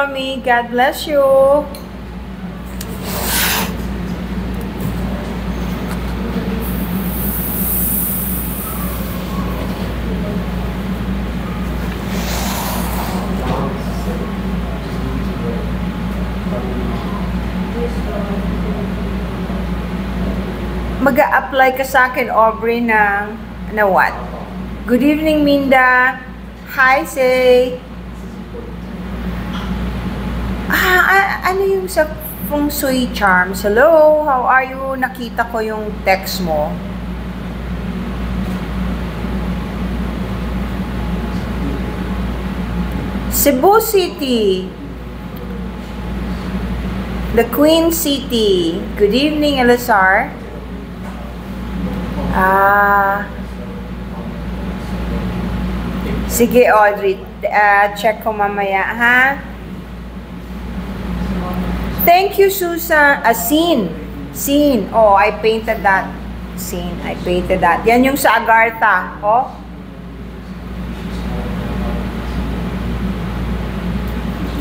Romy. God bless you. Mag-a-apply ka sa akin, Aubrey, na what? Good evening, Minda. Hi, say. Ano yung sa Feng Shui Charms? Hello, how are you? Nakita ko yung text mo. Cebu City. The Queen City. Good evening, Elazar. Sige, Audrey. Check ko mamaya, ha? Thank you, Susan. Scene. Scene. Oh, I painted that. Scene. I painted that. Yan yung sa Agartha. Oh.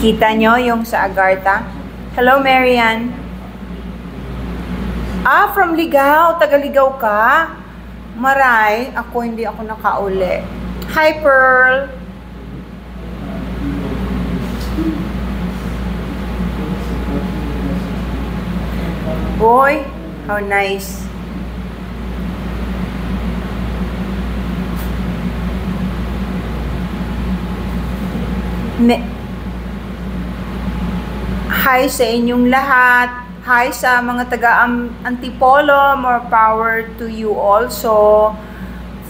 Kita nyo yung sa Agartha? Hello, Marian. From Ligao. Taga-Ligao ka? Maray. Hindi ako nakauli. Hi, Pearl. Boy, how nice. Hi sa inyong lahat. Hi sa mga taga-Antipolo. More power to you also.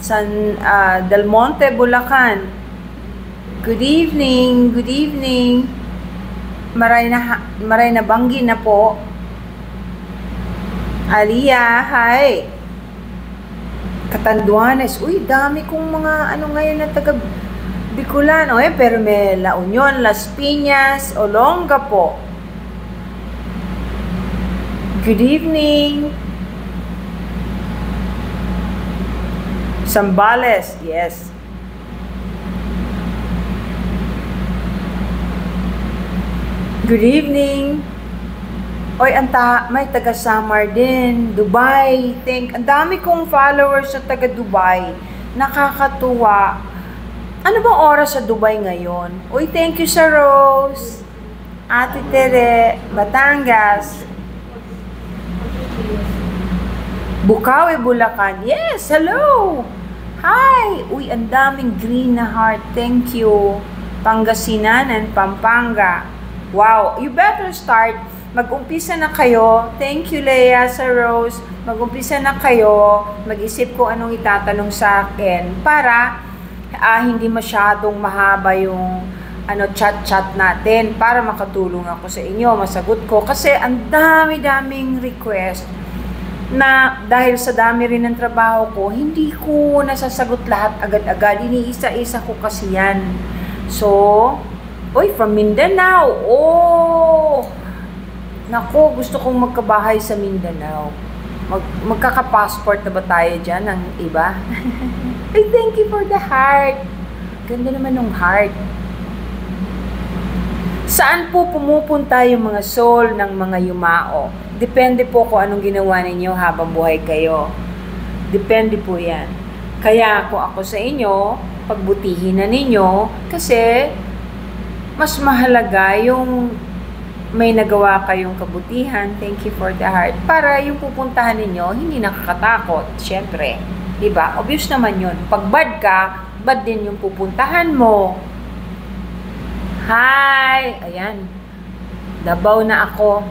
San Del Monte, Bulacan. Good evening. Good evening. Maray na banggi na po. Aliyah, hi. Catanduanes. Uy, dami kong mga ngayon na taga Bicolano pero may La Union, Las Piñas, Olonga po. Good evening. Zambales, yes. Good evening. Oy, may taga Samar din, Dubai. Ang dami kong followers sa taga Dubai. Nakakatuwa. Ano bang oras sa Dubai ngayon? Uy, thank you sa Rose. Ate Tere, Batangas. Bukawi, Bulacan. Yes, hello. Hi. Uy, ang daming green na heart. Thank you. Pangasinan and Pampanga. Wow, you better start. Mag-umpisa na kayo. Thank you, Leia, sa Rose. Mag-umpisa na kayo. Mag-isip ko anong itatanong sa akin para hindi masyadong mahaba yung chat-chat natin para makatulong ako sa inyo, masagot ko. Kasi ang dami-daming request na dahil sa dami rin ng trabaho ko, hindi ko nasasagot lahat agad-agad. Iniisa-isa ko kasi yan. So, from Mindanao. Oh! Nako, gusto kong magkabahay sa Mindanao. Magkaka-passport na ba tayo dyan ng iba? Ay, thank you for the heart. Ganda naman ng heart. Saan po pumupunta yung mga soul ng mga yumao? Depende po kung anong ginawa ninyo habang buhay kayo. Depende po yan. Kaya kung ako sa inyo, pagbutihin na ninyo kasi mas mahalaga yung may nagawa kayong kabutihan, thank you for the heart, para yung pupuntahan ninyo, hindi nakakatakot, syempre. Diba? Obvious naman yun. Pag bad ka, bad din yung pupuntahan mo. Hi! Ayan. Dabaw na ako.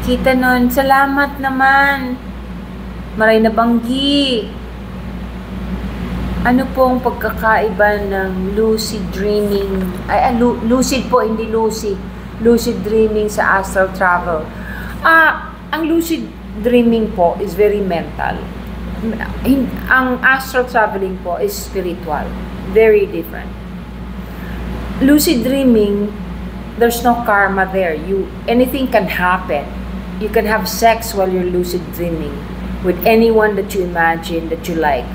Kita nun. Salamat naman. Maray na banggi. Ano pong pagkakaiba ng lucid dreaming? Lucid po, hindi lucid. Lucid dreaming sa astral travel. Ang lucid dreaming po is very mental. Ang astral traveling po is spiritual. Very different. Lucid dreaming, there's no karma there. Anything can happen. You can have sex while you're lucid dreaming with anyone that you imagine that you like.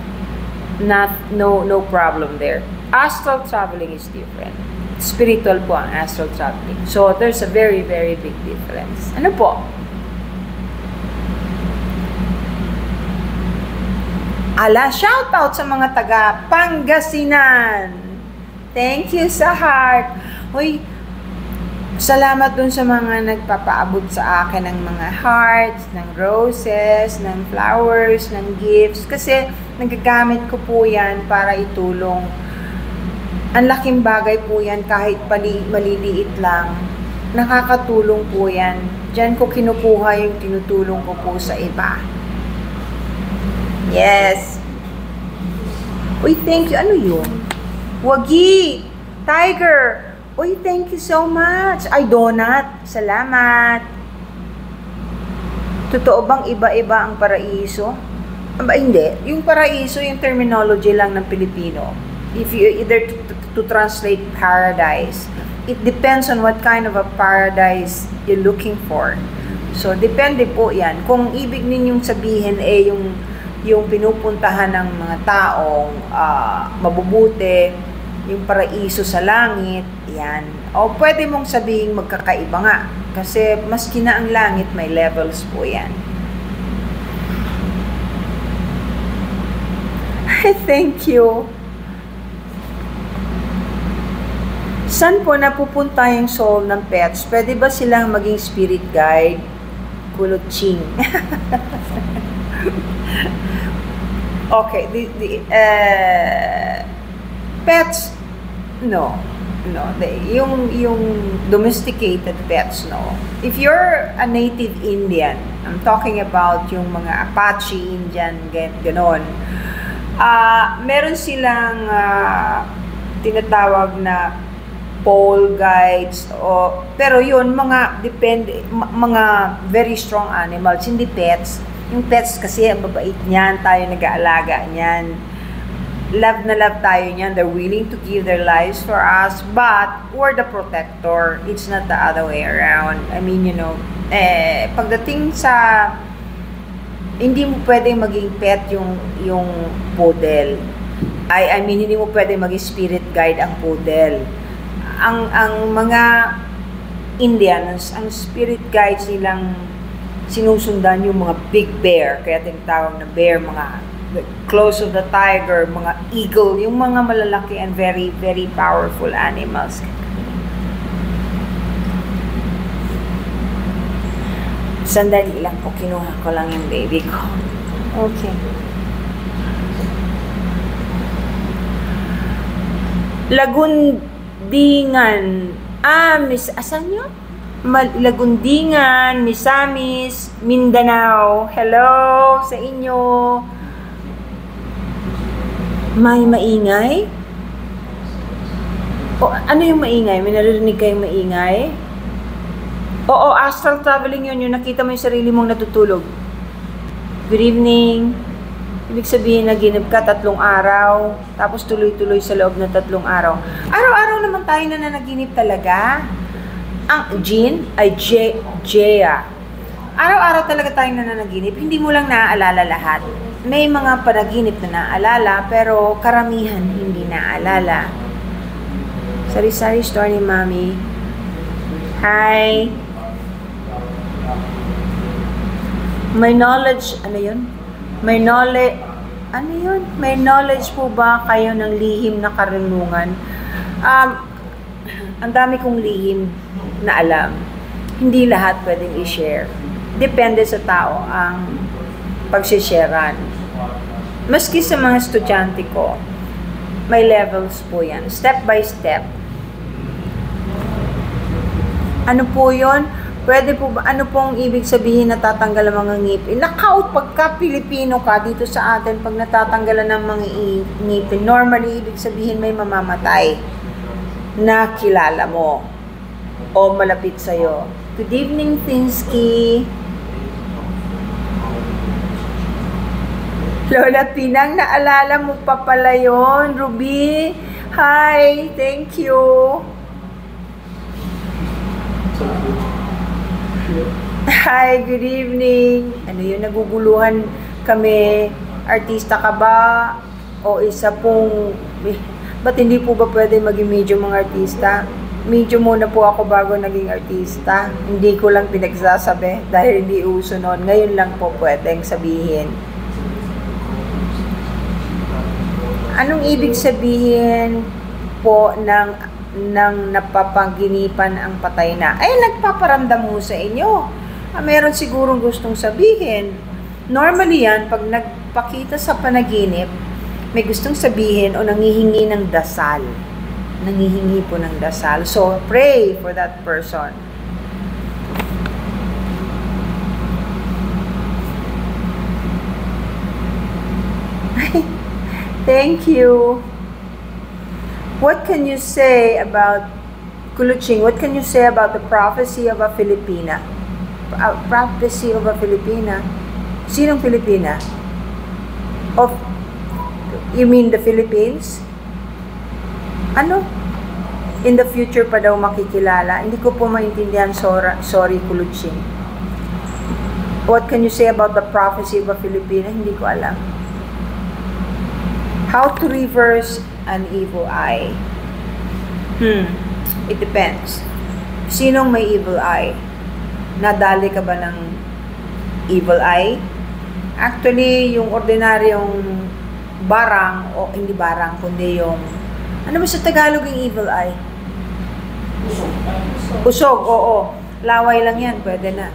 No problem there. Astral traveling is different. Spiritual po ang astral traveling. So, there's a very, very big difference. Ano po? Shout out sa mga taga Pangasinan. Thank you sa heart. Uy, salamat dun sa mga nagpapaabot sa akin ng mga hearts, ng roses, ng flowers, ng gifts. Kasi nagagamit ko po yan para itulong. Ang laking bagay po yan kahit maliliit lang. Nakakatulong po yan. Diyan ko kinukuha yung tinutulong ko po sa iba. Yes. Uy, thank you. Ano yun? Wagi! Tiger! Uy, thank you so much. Ay, donut. Salamat. Totoo bang iba-iba ang paraiso? Aba, hindi. Yung paraiso, yung terminology lang ng Pilipino. If you either to translate paradise, it depends on what kind of a paradise you're looking for. So, depende po yan. Kung ibig ninyong sabihin yung pinupuntahan ng mga taong mabubuti, yung paraiso sa langit, yan. O pwede mong sabihin magkakaiba nga. Kasi maski na ang langit, may levels po yan. Thank you. Saan po napupunta yung soul ng pets? Pwede ba silang maging spirit guide? Kulutching. Okay, pets, no, yung domesticated pets, no. If you're a native Indian, I'm talking about yung mga Apache Indian, ganon. Meron silang tinatawag na pole guides, pero yun mga very strong animals, hindi pets. Yung pets kasi ang babait niyan, tayo nag-aalaga niyan. Love na love tayo niyan. They're willing to give their lives for us, but we're the protector. It's not the other way around. I mean, pagdating sa hindi mo pwedeng maging pet yung poodle. I mean, hindi mo pwedeng maging spirit guide ang poodle. Ang mga Indians, ang spirit guides nilang sinusundan yung mga big bear, kaya tinatawag na bear, mga close of the tiger, mga eagle, yung mga malalaki and very, very powerful animals. Sandali lang po, kinuha ko lang yung baby ko. Okay. Lagundingan. Asan yun? Lagundingan, Misamis, Mindanao. Hello sa inyo. May maingay? Ano yung maingay? May naririnig kayong maingay? Oo, astral traveling yun. Yung nakita mo yung sarili mong natutulog. Good evening. Ibig sabihin, naginip ka 3 araw, tapos tuloy-tuloy sa loob ng 3 araw. Araw-araw naman tayo na nanaginip talaga. Ang Jean ay Jea. Araw-araw talaga tayong nananaginip. Hindi mo lang naaalala lahat. May mga panaginip na naaalala, pero karamihan hindi naaalala. Sari-sari store ni Mami. Hi. May knowledge, ano yun? May knowledge, ano yun? May knowledge po ba kayo ng lihim na karunungan? Ang dami kong lihim na alam. Hindi lahat pwedeng i-share. Depende sa tao ang pagsisharean. Maski sa mga estudyante ko, may levels po yan. Step by step. Ano po yun? Pwede po ba, ano pong ibig sabihin natatanggal ang mga ngipin? Nakaut, pagka Pilipino ka dito sa atin, pag natatanggalan ng mga ngipin, normally ibig sabihin may mamamatay na kilala mo o malapit sa'yo. Good evening, Tinsky. Lola Pinang, naalala mo pa pala yun. Ruby, hi, thank you. Hi, good evening. Ano yun, naguguluhan kami. Artista ka ba? O isa pong Ba't hindi po ba pwede maging medium mga artista? Medium muna po ako bago naging artista. Hindi ko lang pinagsasabi dahil hindi uso noon. Ngayon lang po pwedeng sabihin. Anong ibig sabihin po ng napapaginipan ang patay na? Ay, nagpaparamdam mo sa inyo. Meron sigurong gustong sabihin. Normally yan, pag nagpakita sa panaginip, may gustong sabihin o nangihingi ng dasal. Nangihingi po ng dasal. So, pray for that person. Thank you. What can you say about Kuluching? What can you say about the prophecy of a Filipina? Prophecy of a Filipina? Sinong Filipina? You mean the Philippines? Ano? In the future pa daw makikilala? Hindi ko po maintindihan. Sorry, Kuluching. What can you say about the prophecy of a Filipina? Hindi ko alam. How to reverse an evil eye? It depends. Sinong may evil eye? Nadali ka ba ng evil eye? Actually, yung ordinaryong barang, o hindi barang, kundi yung, ano ba sa Tagalog yung evil eye? Usog, oo. Laway lang yan, pwede na.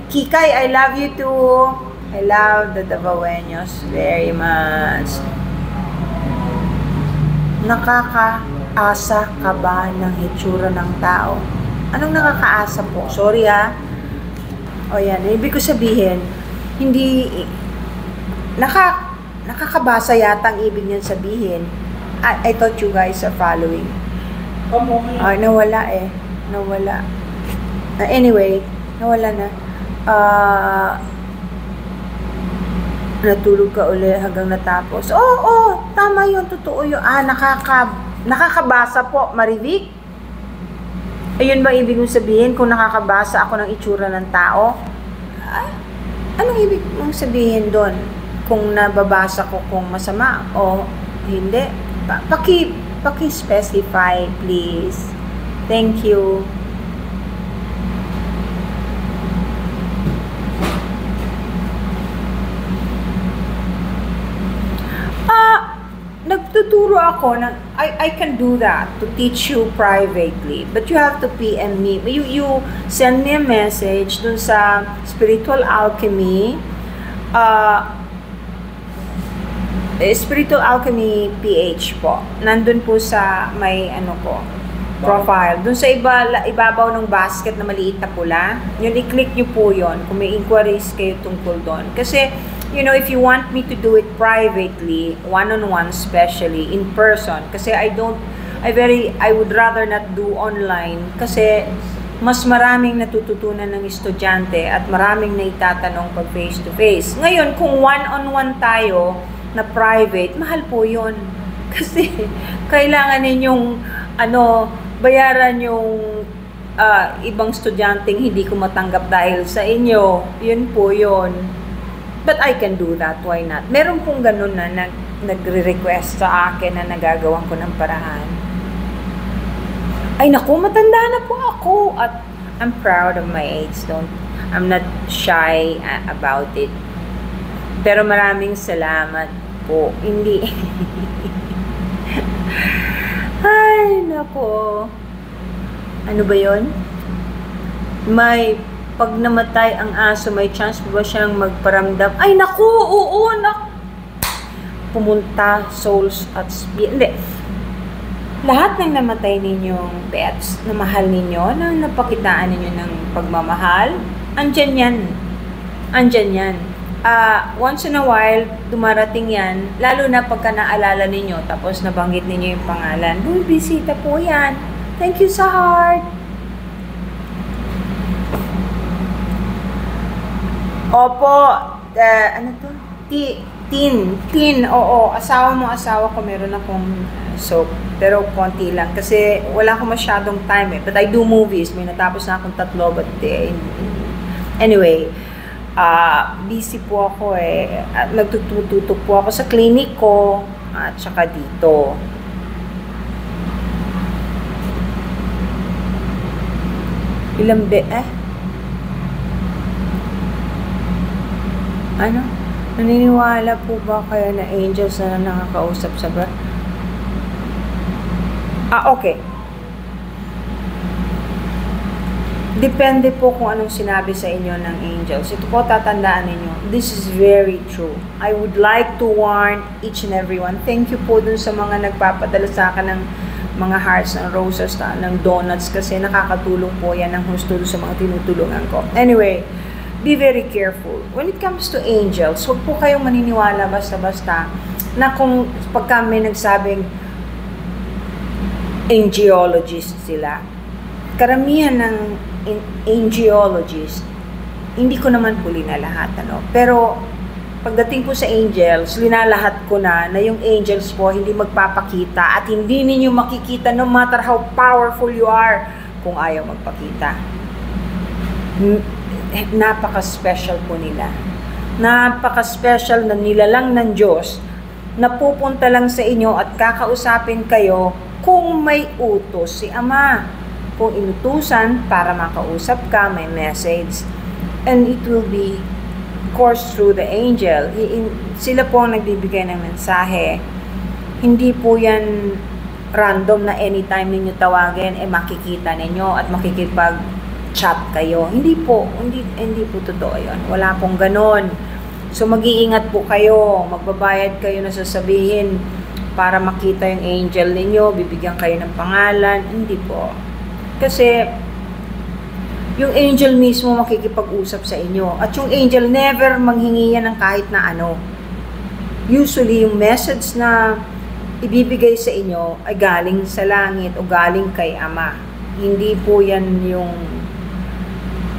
Kikay, I love you too. I love the Davaoenos very much. Nakakaasa ka ba ng hitsura ng tao? Anong nakakaasa po? Sorry ha. O yan, ibig ko sabihin, hindi, nakakabasa yata ang ibig niyan sabihin. I thought you guys are following. Nawala eh. Nawala. Anyway, nawala na. Natulog ka uli hanggang natapos. Oo, tama yun, totoo yun. Nakakabasa po, Marivic. Ayun ba ibig mong sabihin kung nakakabasa ako ng itsura ng tao? Anong ibig mong sabihin doon? Kung nababasa ko kung masama o hindi? Paki-specify, please. Thank you. Nagtuturo ako ng, I can do that to teach you privately, but you have to PM me. You send me a message dun sa Spiritual Alchemy, Spiritual Alchemy PH po. Nandun po sa may ano ko, profile. Dun sa ibabaw ng basket na maliit na pula, yun, i-click nyo po yun kung may inquiries kayo tungkol doon. Kasi, you know, if you want me to do it privately, one-on-one especially, in person, kasi I would rather not do online kasi mas maraming natututunan ng estudyante at maraming naitatanong pag face-to-face. Ngayon, kung one-on-one tayo na private, mahal po yun. Kasi kailangan ninyong bayaran yung ibang estudyanteng hindi ko matanggap dahil sa inyo. Yun po yun. But I can do that, why not? Meron pong ganun na nagre-request sa akin na nagagawan ko ng paraan. Ay naku, matanda na po ako at I'm proud of my age. I'm not shy about it. Pero maraming salamat po. Hindi. Ay nako. Ano ba yon? Pag namatay ang aso, may chance ba siyang magparamdam? Ay, naku! Oo, pumunta, souls at spirit. Hindi. Lahat ng namatay ninyong pets na mahal ninyo, na napakitaan ninyo ng pagmamahal, andyan yan. Andyan yan. Once in a while, dumarating yan, lalo na pagka naalala ninyo, tapos nabanggit ninyo yung pangalan, bisita po yan. Thank you sa heart. Opo, ano to? Tin, oo. Asawa ko, meron akong soap. Pero konti lang. Kasi wala ko masyadong time eh. But I do movies. May natapos na akong 3, but anyway. Busy po ako eh. At nagtututok po ako sa clinic ko at saka dito. Ano? Naniniwala po ba kayo na angels na nakakausap sa okay. Depende po kung anong sinabi sa inyo ng angels. Ito po, tatandaan ninyo. This is very true. I would like to warn each and everyone. Thank you po dun sa mga nagpapadala sa akin ng mga hearts, ng roses, ng donuts, kasi nakakatulong po yan ng husto sa mga tinutulungan ko. Anyway, be very careful. When it comes to angels, huwag po kayong maniniwala basta-basta na kung pagka may nagsabing angelologist sila. Karamihan ng angelologist, hindi ko naman po linalahat, pero pagdating po sa angels, linalahat ko na yung angels po hindi magpapakita at hindi ninyo makikita no matter how powerful you are kung ayaw magpakita. Napaka-special po nila. Napaka-special na nilalang ng Diyos na pupunta lang sa inyo at kakausapin kayo kung may utos si Ama. Kung inutusan para makausap ka, may message. And it will be, of course, through the angel. Sila po ang nagbibigay ng mensahe. Hindi po yan random na anytime ninyo tawagin, makikita ninyo at makikipag-chat kayo. Hindi po totoo yun. Wala pong ganon. So mag-iingat po kayo. Magbabayad kayo na sasabihin para makita yung angel ninyo, bibigyan kayo ng pangalan. Hindi po. Kasi yung angel mismo makikipag-usap sa inyo. At yung angel never manghingi yan ng kahit na ano. Usually yung message na ibibigay sa inyo ay galing sa langit o galing kay Ama. Hindi po yan yung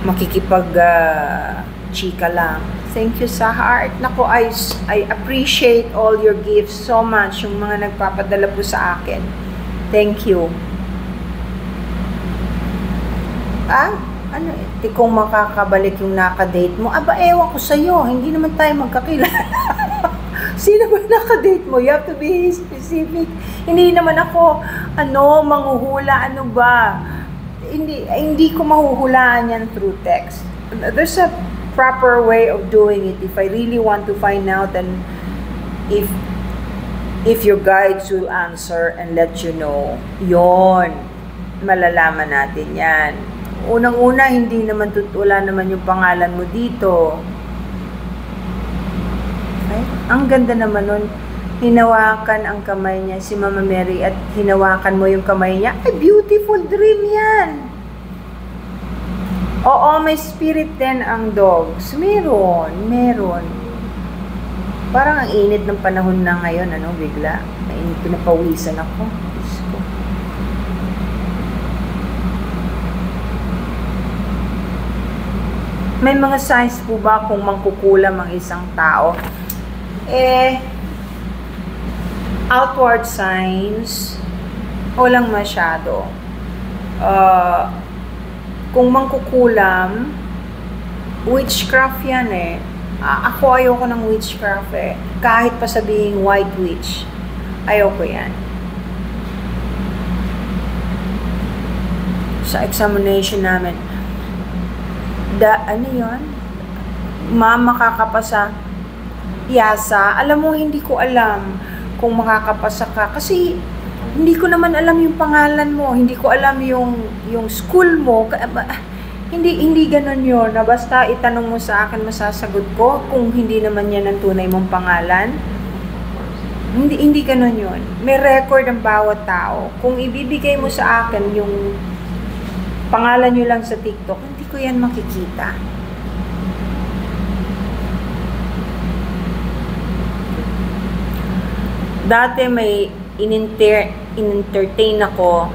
makikipag-chika lang. Thank you sa heart. Naku, I appreciate all your gifts so much. Yung mga nagpapadala po sa akin. Thank you. Kung makakabalik yung nakadate mo, ewan ko sa'yo, hindi naman tayo magkakilala. Sino ba nakadate mo? You have to be specific. Hindi naman ako, manghuhula, ano ba? Hindi ko mahuhulaan yan through text. There's a proper way of doing it. If I really want to find out, and if your guides will answer and let you know, yon, malalaman natin yan. Unang-una, wala naman yung pangalan mo dito. Okay? Ang ganda naman nun. Hinawakan ang kamay niya, si Mama Mary, at hinawakan mo yung kamay niya. Ay, beautiful dream yan. Oo, may spirit din ang dogs. Meron. Parang ang init ng panahon na ngayon, bigla. Pinapawisan ako. May mga signs po ba kung mangkukulam ang isang tao? Outward signs, walang masyado. Kung mangkukulam, witchcraft yan Ako ayoko ng witchcraft Kahit pa sabihing white witch, ayoko yan. Sa examination namin, makakapasa yasa. Alam mo, hindi ko alam kung makakapasa ka kasi hindi ko naman alam yung pangalan mo, hindi ko alam yung school mo. Hindi ganun yun, na basta itanong mo sa akin, masasagot ko kung hindi naman yan ang tunay mong pangalan. Hindi ganun yun. May record ang bawat tao. Kung ibibigay mo sa akin yung pangalan nyo lang sa TikTok, hindi ko yan makikita. Dati may in-entertain ako,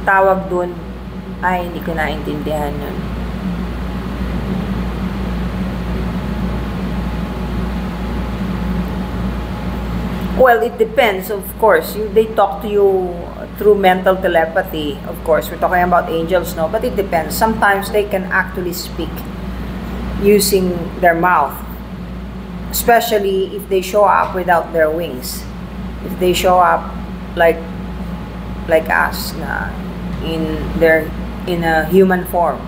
tawag dun, hindi ko naintindihan nun. Well, it depends, of course. They talk to you through mental telepathy. Of course, we're talking about angels, no? But it depends. Sometimes they can actually speak. using their mouth, especially if they show up without their wings. If they show up like us na in a human form.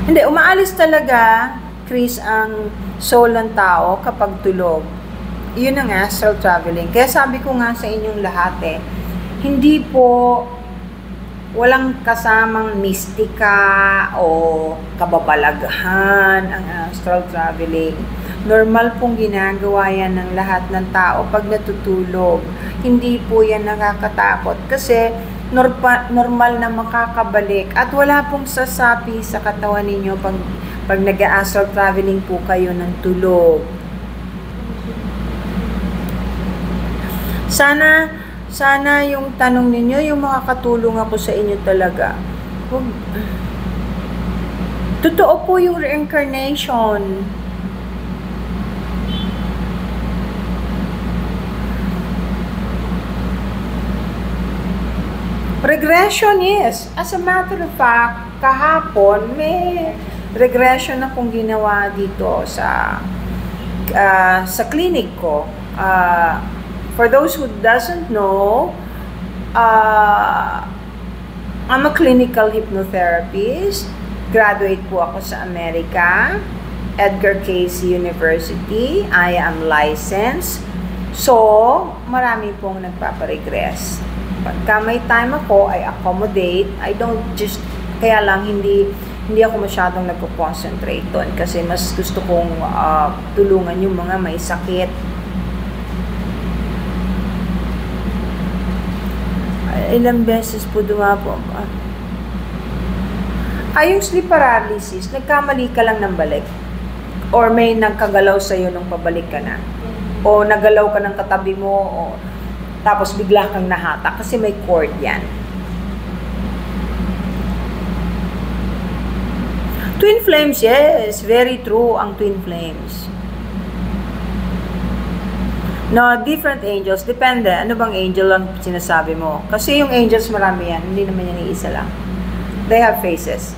Hindi, umaalis talaga, Chris, ang soul ng tao kapag tulog. Yun ang astral traveling. Kaya sabi ko nga sa inyong lahat hindi po walang kasamang mistika o kababalaghan ang astral traveling. Normal pong ginagawa yan ng lahat ng tao pag natutulog. Hindi po yan nakakatakot kasi normal na makakabalik at wala pong sasapi sa katawan ninyo pag nag-astral traveling po kayo ng tulog. Sana yung tanong ninyo, yung makakatulong ako sa inyo talaga. Totoo po yung reincarnation. Regression, yes. As a matter of fact, kahapon may regression akong ginawa dito sa clinic ko. For those who doesn't know, I'm a clinical hypnotherapist. Graduate po ako sa Amerika, Edgar Cayce University. I am licensed. So, marami pong nagpaparegress. Pagka may time ako, I accommodate. I don't just, kaya lang hindi ako masyadong nagko-concentrate doon kasi mas gusto kong tulungan yung mga may sakit. Ilang beses po dumapo. Yung sleep paralysis, nagkamali ka lang ng balik. Or may nagkagalaw sa'yo nung pabalik ka na. O nagalaw ka ng katabi mo, o tapos bigla kang nahatak kasi may cord yan. Twin flames, yes. Very true ang twin flames. No, different angels. Depende. Ano bang angel ang sinasabi mo? Kasi yung angels marami yan. Hindi naman yan isa lang. They have faces.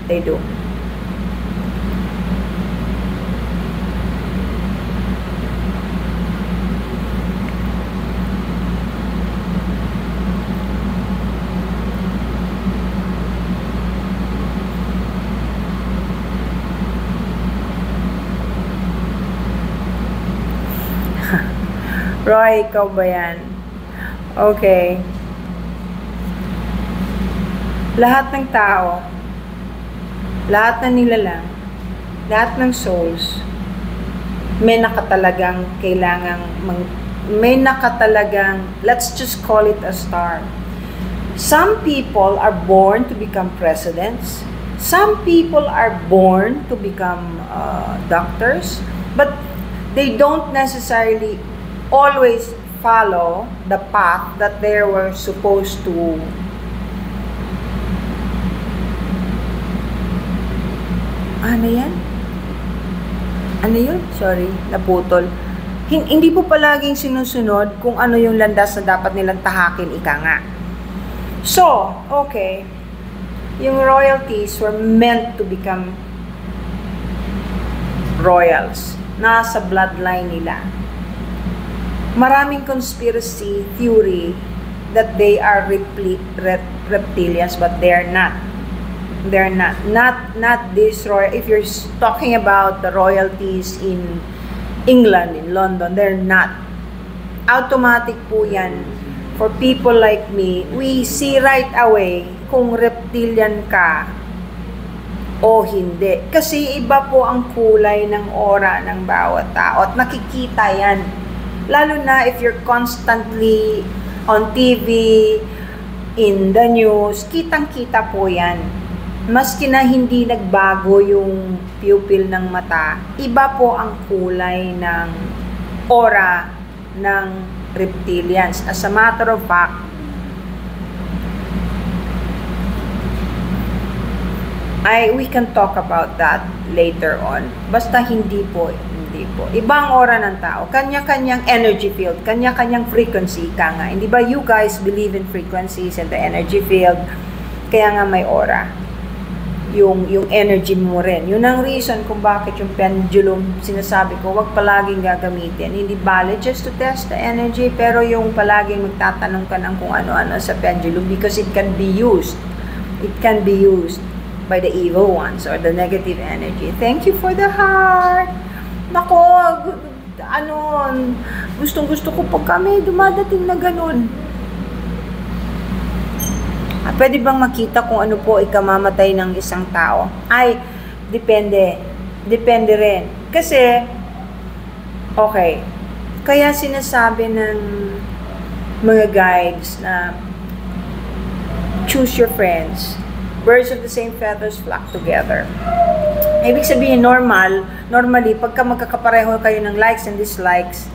They do. Roy, ikaw ba yan? Okay. Lahat ng tao, lahat ng nilalang, lahat ng souls, may nakatalagang let's just call it a star. Some people are born to become presidents. Some people are born to become doctors. But they don't necessarily always follow the path that they were supposed to ano yun? Sorry, naputol. Hindi po palaging sinusunod kung ano yung landas na dapat nilang tahakin, ika nga. So, okay. Yung royalties were meant to become royals. Nasa bloodline nila. Maraming conspiracy theory that they are reptilians, but they're not. They're not. Not this royal. If you're talking about the royalties in England, in London, they're not. Automatic po yan. For people like me, we see right away kung reptilian ka o hindi. Kasi iba po ang kulay ng aura ng bawat tao at nakikita yan. Lalo na if you're constantly on TV, in the news, kitang-kita po yan. Maski na hindi nagbago yung pupil ng mata, iba po ang kulay ng aura ng reptilians. As a matter of fact, we can talk about that later on. Basta hindi po. Ibang aura ng tao, kanya-kanyang energy field, kanya-kanyang frequency, ka nga. Hindi ba you guys believe in frequencies and the energy field? Kaya nga may aura. yung energy mo rin. Yun ang reason kung bakit yung pendulum, sinasabi ko, wag palaging gagamitin. Hindi valid just to test the energy, pero yung palaging magtatanong ka ng kung ano-ano sa pendulum because it can be used. It can be used by the evil ones or the negative energy. Thank you for the heart. Nako, gustong-gusto ko pag kami dumadating na ganun. Pwede bang makita kung ano po ikamamatay ng isang tao? Ay, depende. Depende rin. Kasi, okay, kaya sinasabi ng mga guides na choose your friends. Birds of the same feathers flock together. Ibig sabihin, normally, pagka magkakapareho kayo ng likes and dislikes,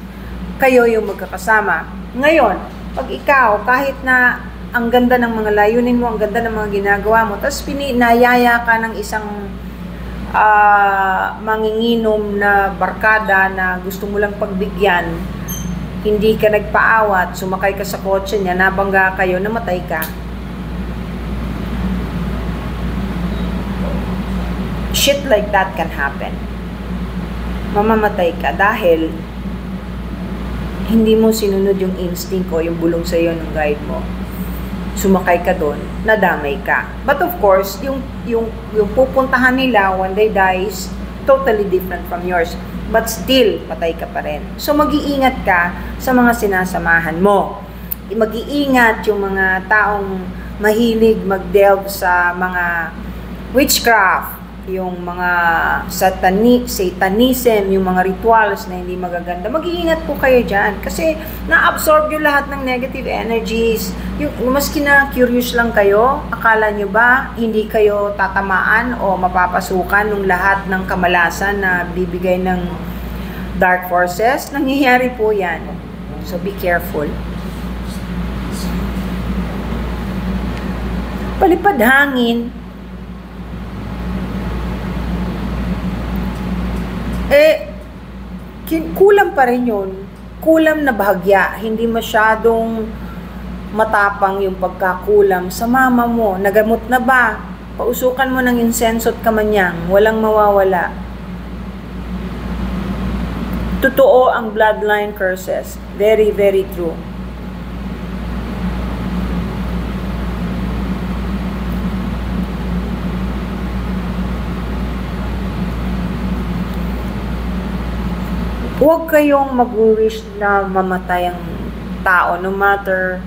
kayo yung magkakasama. Ngayon, pag ikaw, kahit na ang ganda ng mga layunin mo, ang ganda ng mga ginagawa mo, tapos pinayaya ka ng isang manginginom na barkada na gusto mo lang pagbigyan, hindi ka nagpaawat, sumakay ka sa kotse niya, nabangga kayo, namatay ka. Shit like that can happen. Mamamatay ka dahil hindi mo sinunod yung instinct o yung bulong sa iyo ng guide mo. Sumakay ka doon, nadamay ka. But of course, yung pupuntahan nila when they die is totally different from yours. But still, patay ka pa rin. So, mag-iingat ka sa mga sinasamahan mo. Mag-iingat yung mga taong mahilig mag-delve sa mga witchcraft, yung mga satanism, yung mga rituals na hindi magaganda. Mag-iingat po kayo dyan kasi na-absorb yung lahat ng negative energies. Yung maski na curious lang kayo, akala nyo ba hindi kayo tatamaan o mapapasukan ng lahat ng kamalasan na bibigay ng dark forces? Nangyayari po yan. So be careful. Palipad hangin. Kulam pa rin yun. Kulam na bahagya. Hindi masyadong matapang yung pagkakulam sa mama mo. Nagamot na ba? Pausukan mo ng insenso at kamanyang. Walang mawawala. Totoo ang bloodline curses. Very, very true. Huwag kayong mag-wish na mamatay ang tao no matter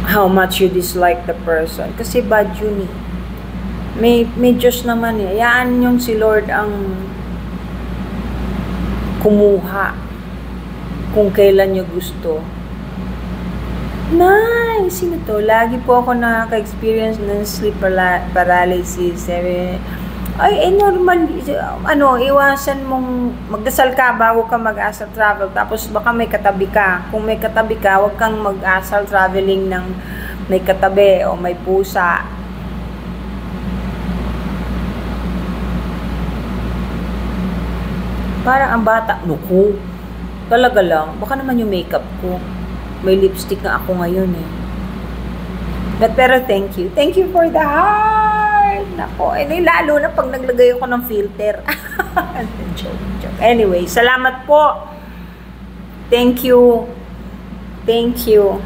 how much you dislike the person. Kasi bad yun eh. May Diyos naman eh. Hayaan yung si Lord ang kumuha kung kailan niya gusto. Nice! Sino to? Lagi po ako nakaka-experience ng sleep paralysis. Ay, normal, iwasan mong, magdasal ka bago ka mag-astral travel, tapos baka may katabi ka. Kung may katabi ka, huwag kang mag-astral traveling ng may katabi o may pusa. Parang ang bata, nuko, talaga lang, baka naman yung makeup ko. May lipstick na ako ngayon eh. Pero thank you. Thank you for the heart! Nako, lalo na pag naglagay ako ng filter. joke. Anyway, salamat po. Thank you. Thank you.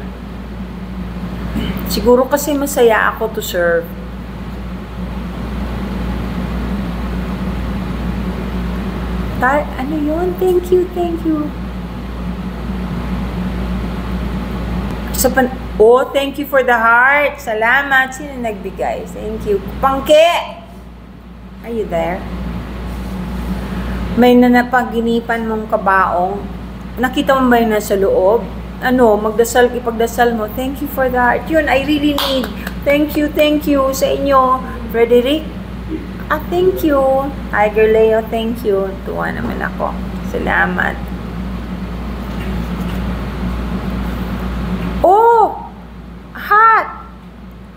Siguro kasi masaya ako to serve. Ano yun? Thank you. Thank you for the heart. Salamat. Sino nagbigay? Thank you. Pangke! Are you there? May nanapaginipan mong kabaong. Nakita mo ba yun nasa loob? Ipagdasal mo. Thank you for the heart. Yun, I really need. Thank you sa inyo. Frederick? Thank you. Tiger Leo, thank you. Tuwa naman ako. Salamat. Hat!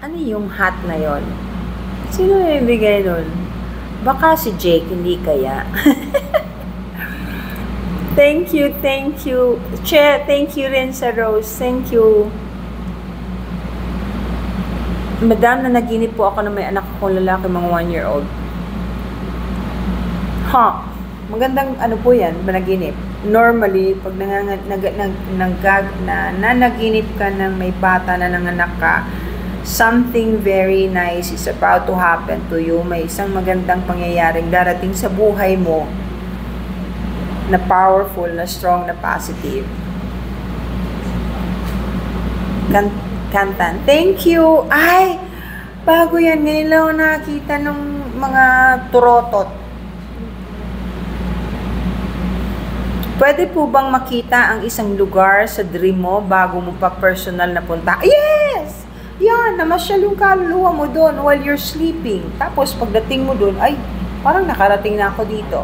Ano yung hat na yon? Sino yung ibigay nun? Baka si Jake, hindi kaya. Thank you. Che, thank you rin sa Rose. Thank you. Madam, na naginip po ako na may anak akong lalaki, mga 1-year-old. Magandang ano po yan, managinip. Normally, pag nanaginip ka ng may bata na nanganak ka, something very nice is about to happen to you. May isang magandang pangyayaring darating sa buhay mo na powerful, na strong, na positive. Kantan. Thank you! Ay! Bago yan. Ngayon lang ako nakakita ng mga turotot. Pwede po bang makita ang isang lugar sa dream mo bago mo pa personal na punta? Yes! Yan, namasyal yung kaluluwa mo doon while you're sleeping. Tapos pagdating mo doon, ay, parang nakarating na ako dito.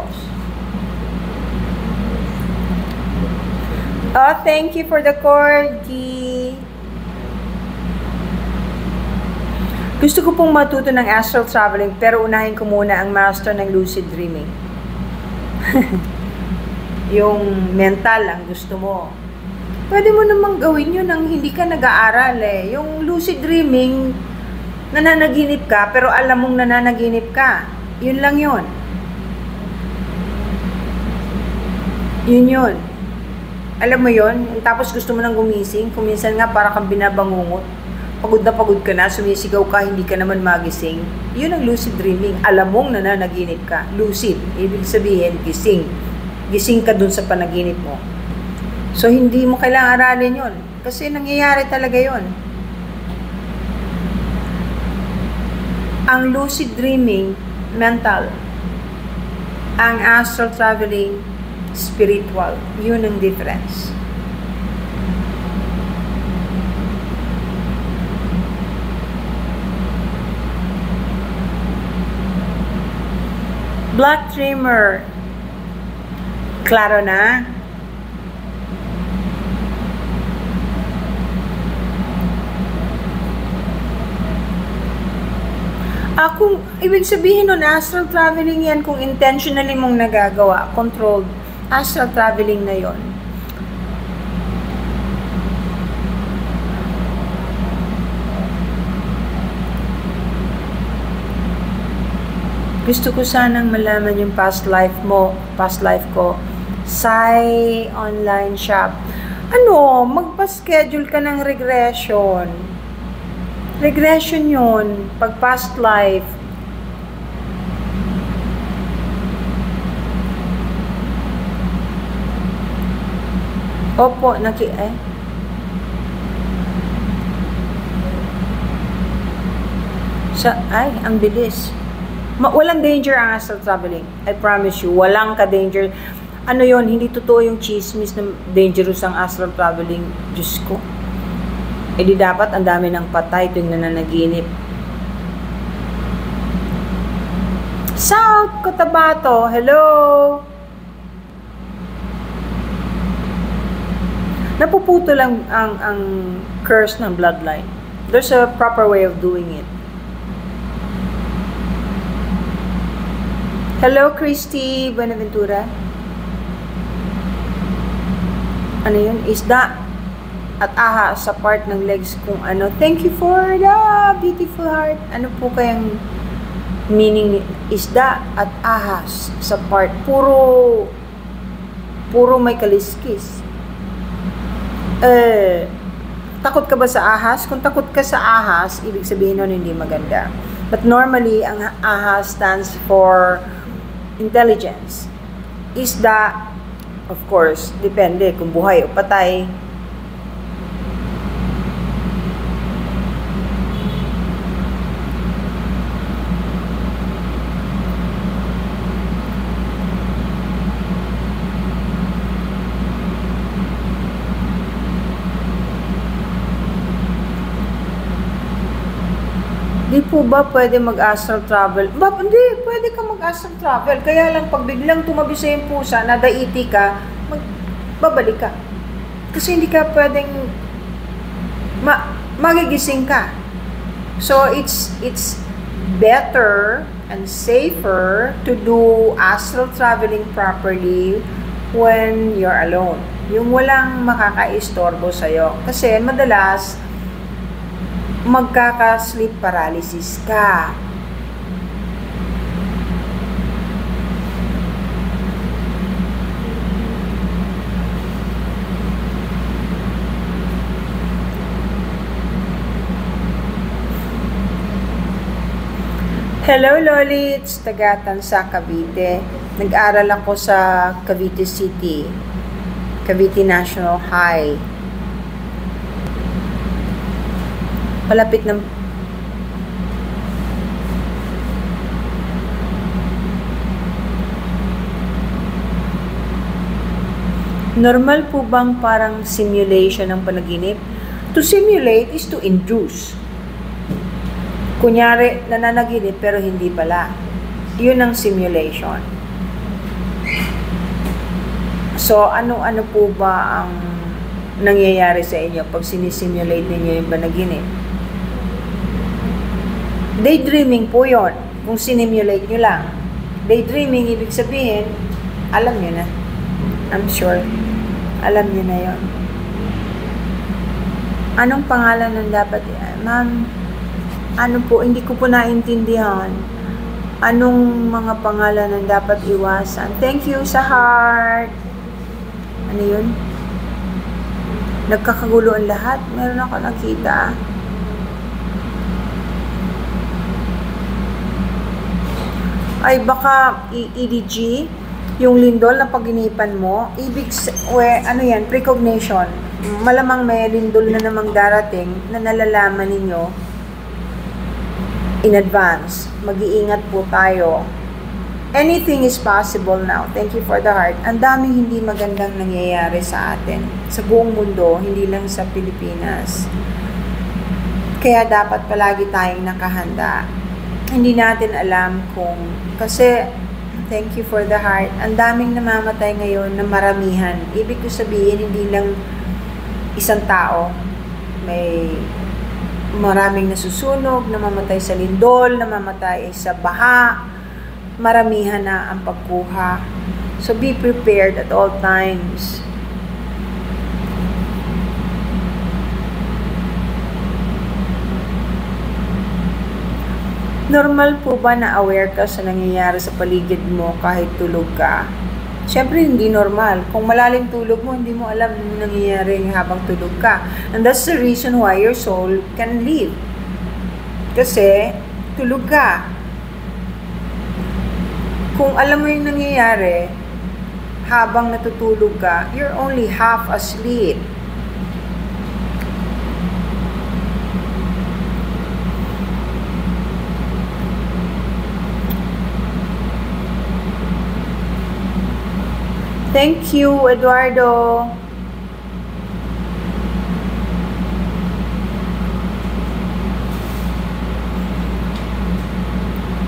Oh, thank you for the corgi. Gusto ko pong matuto ng astral traveling, pero unahin ko muna ang master ng lucid dreaming. Yung mental ang gusto mo. Pwede mo namang gawin yun nang hindi ka nag-aaral eh. Yung lucid dreaming, nananaginip ka, pero alam mong nananaginip ka. Yun lang yun. Yun. Alam mo yun? Tapos gusto mo nang gumising, kuminsan nga para kang binabangungot. Pagod na pagod ka na, sumisigaw ka, hindi ka naman magising. Yun ang lucid dreaming. Alam mong nananaginip ka. Lucid, ibig sabihin, gising. Gising ka dun sa panaginip mo. So, hindi mo kailangan aralin yun. Kasi nangyayari talaga yun. Ang lucid dreaming, mental. Ang astral traveling, spiritual. Yun ang difference. Black Dreamer. Klaro na? Kung ibig sabihin nun, astral traveling yan, kung intentionally mong nagagawa, controlled, astral traveling na yon. Gusto ko sanang malaman yung past life mo, past life ko, Sai online shop. Ano, magpa-schedule ka ng regression. Regression yun, pag past life. Opo, ang bilis. Walang danger ang astral traveling. I promise you, walang ka-danger. Ano yon, hindi totoo yung chismis na dangerous ang astral traveling. Diyos ko. Eh di dapat ang dami ng patay tuwing nananaginip. South Cotabato, hello! Napuputo lang ang curse ng bloodline. There's a proper way of doing it. Hello, Christy Buenaventura. Ano yun? Isda at aha sa part ng legs kung ano. Thank you for the beautiful heart. Ano po kayang meaning ni isda at ahas sa part? Puro may kaliskis. Takot ka ba sa ahas? Kung takot ka sa ahas, ibig sabihin nun hindi maganda. But normally, ang ahas stands for intelligence. Isda, of course, depende kung buhay o patay. Di po ba pwede mag-astral travel? Hindi, pwede ka mag-astral travel. Kaya lang, pag biglang tumabi sa yung pusa, nadaiti ka, babalik ka. Kasi hindi ka pwedeng magigising ka. So, it's better and safer to do astral traveling properly when you're alone. Yung walang makakaistorbo sa'yo. Kasi madalas, magkaka-sleep paralysis ka. Hello Lolits, taga-Tansa, Cavite. Nag-aral ako sa Cavite City, Cavite National High. Malapit ng normal po bang parang simulation ng panaginip? To simulate is to induce. Kunyari, nananaginip pero hindi pala. Yun ang simulation. So, ano po ba ang nangyayari sa inyo pag sinisimulate ninyo yung panaginip? Daydreaming po yun, kung sinimulate nyo lang. Daydreaming, ibig sabihin, alam nyo na. I'm sure. Alam nyo na yun. Anong pangalan ng dapat? Ma'am, ano po, hindi ko po naintindihan. Anong mga pangalan ang dapat iwasan? Thank you sa heart. Ano yun? Nagkakagulo ang lahat. Meron ako nakita. Ay, baka EDG, yung lindol na paginipan mo, ano yan, precognition. Malamang may lindol na namang darating na nalalaman ninyo in advance. Mag-iingat po tayo. Anything is possible now. Thank you for the heart. Ang daming hindi magandang nangyayari sa atin. Sa buong mundo, hindi lang sa Pilipinas. Kaya dapat palagi tayong nakahanda. Hindi natin alam kung... Kasi, thank you for the heart. Ang daming namamatay ngayon na maramihan. Ibig ko sabihin, hindi lang isang tao. May... maraming nasusunog, namamatay sa lindol, namamatay sa baha, maramihan na ang pagkuha. So be prepared at all times. Normal po ba na aware ka sa nangyayari sa paligid mo kahit tulog ka? Siyempre, hindi normal. Kung malalim tulog mo, hindi mo alam ano nangyayari habang tulog ka. And that's the reason why your soul can leave. Kasi, tulog ka. Kung alam mo yung nangyayari, habang natutulog ka, you're only half asleep. Thank you, Eduardo.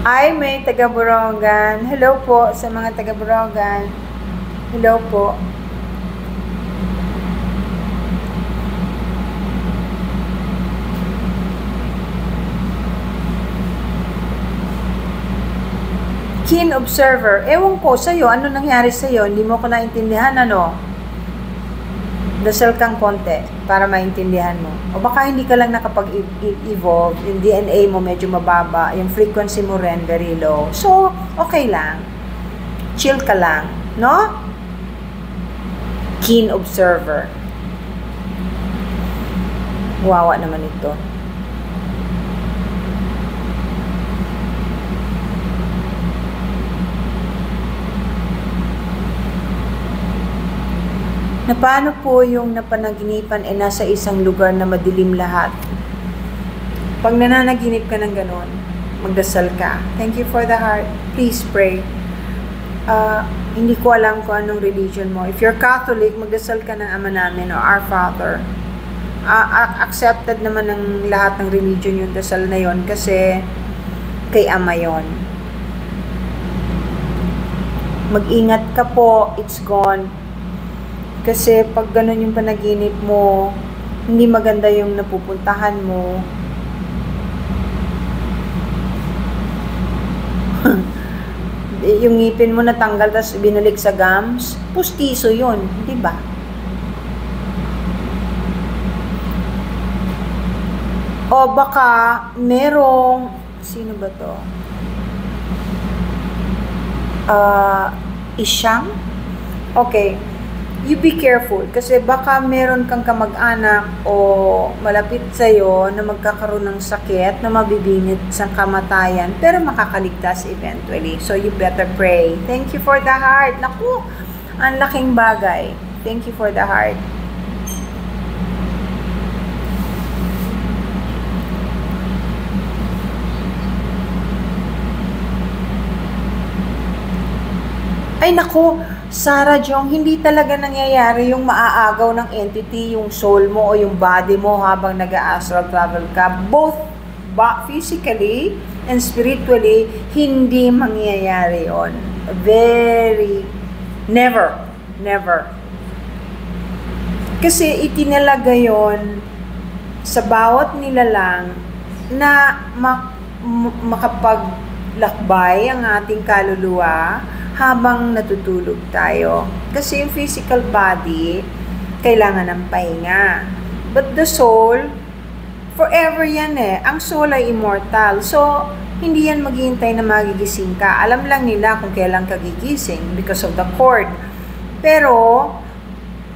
Ay, may taga-Borongan. Hello po sa mga taga-Borongan. Hello po. Keen observer. Ewan ko sa'yo, ano nangyari sa'yo? Hindi mo ko naintindihan, ano? Dasal kang konti para maintindihan mo. O baka hindi ka lang nakapag-evolve, yung DNA mo medyo mababa, yung frequency mo rin very low. So, okay lang. Chill ka lang, no? Keen observer. Wawa naman ito. Na paano po yung napanaginipan nasa isang lugar na madilim lahat? Pag nananaginip ka ng ganon, magdasal ka. Thank you for the heart. Please pray. Hindi ko alam kung anong religion mo. If you're Catholic, magdasal ka ng Ama Namin o Our Father. Accepted naman ng lahat ng religion yung dasal na yon kasi kay Ama yon. Mag-ingat ka po. It's gone. Kasi pag ganun yung panaginip mo, hindi maganda yung napupuntahan mo. Yung ngipin mo natanggal tapos binalik sa gums, pustiso yun, di ba? O baka merong, sino ba to? Isyang? Okay. You be careful kasi baka meron kang kamag-anak o malapit sa'yo na magkakaroon ng sakit na mabibingit sa kamatayan pero makakaligtas eventually. So you better pray. Thank you for the heart. Naku, ang laking bagay. Thank you for the heart. Ay naku, Sarah Jong, hindi talaga nangyayari yung maaagaw ng entity, yung soul mo o yung body mo habang nag-astral travel ka. Both physically and spiritually, hindi mangyayari yon. Never. Kasi itinalaga yon sa bawat nilalang na makapaglakbay ang ating kaluluwa habang natutulog tayo. Kasi yung physical body, kailangan ng pahinga. But the soul, forever yan eh. Ang soul ay immortal. So, hindi yan maghihintay na magigising ka. Alam lang nila kung kailan ka gigising because of the cord. Pero,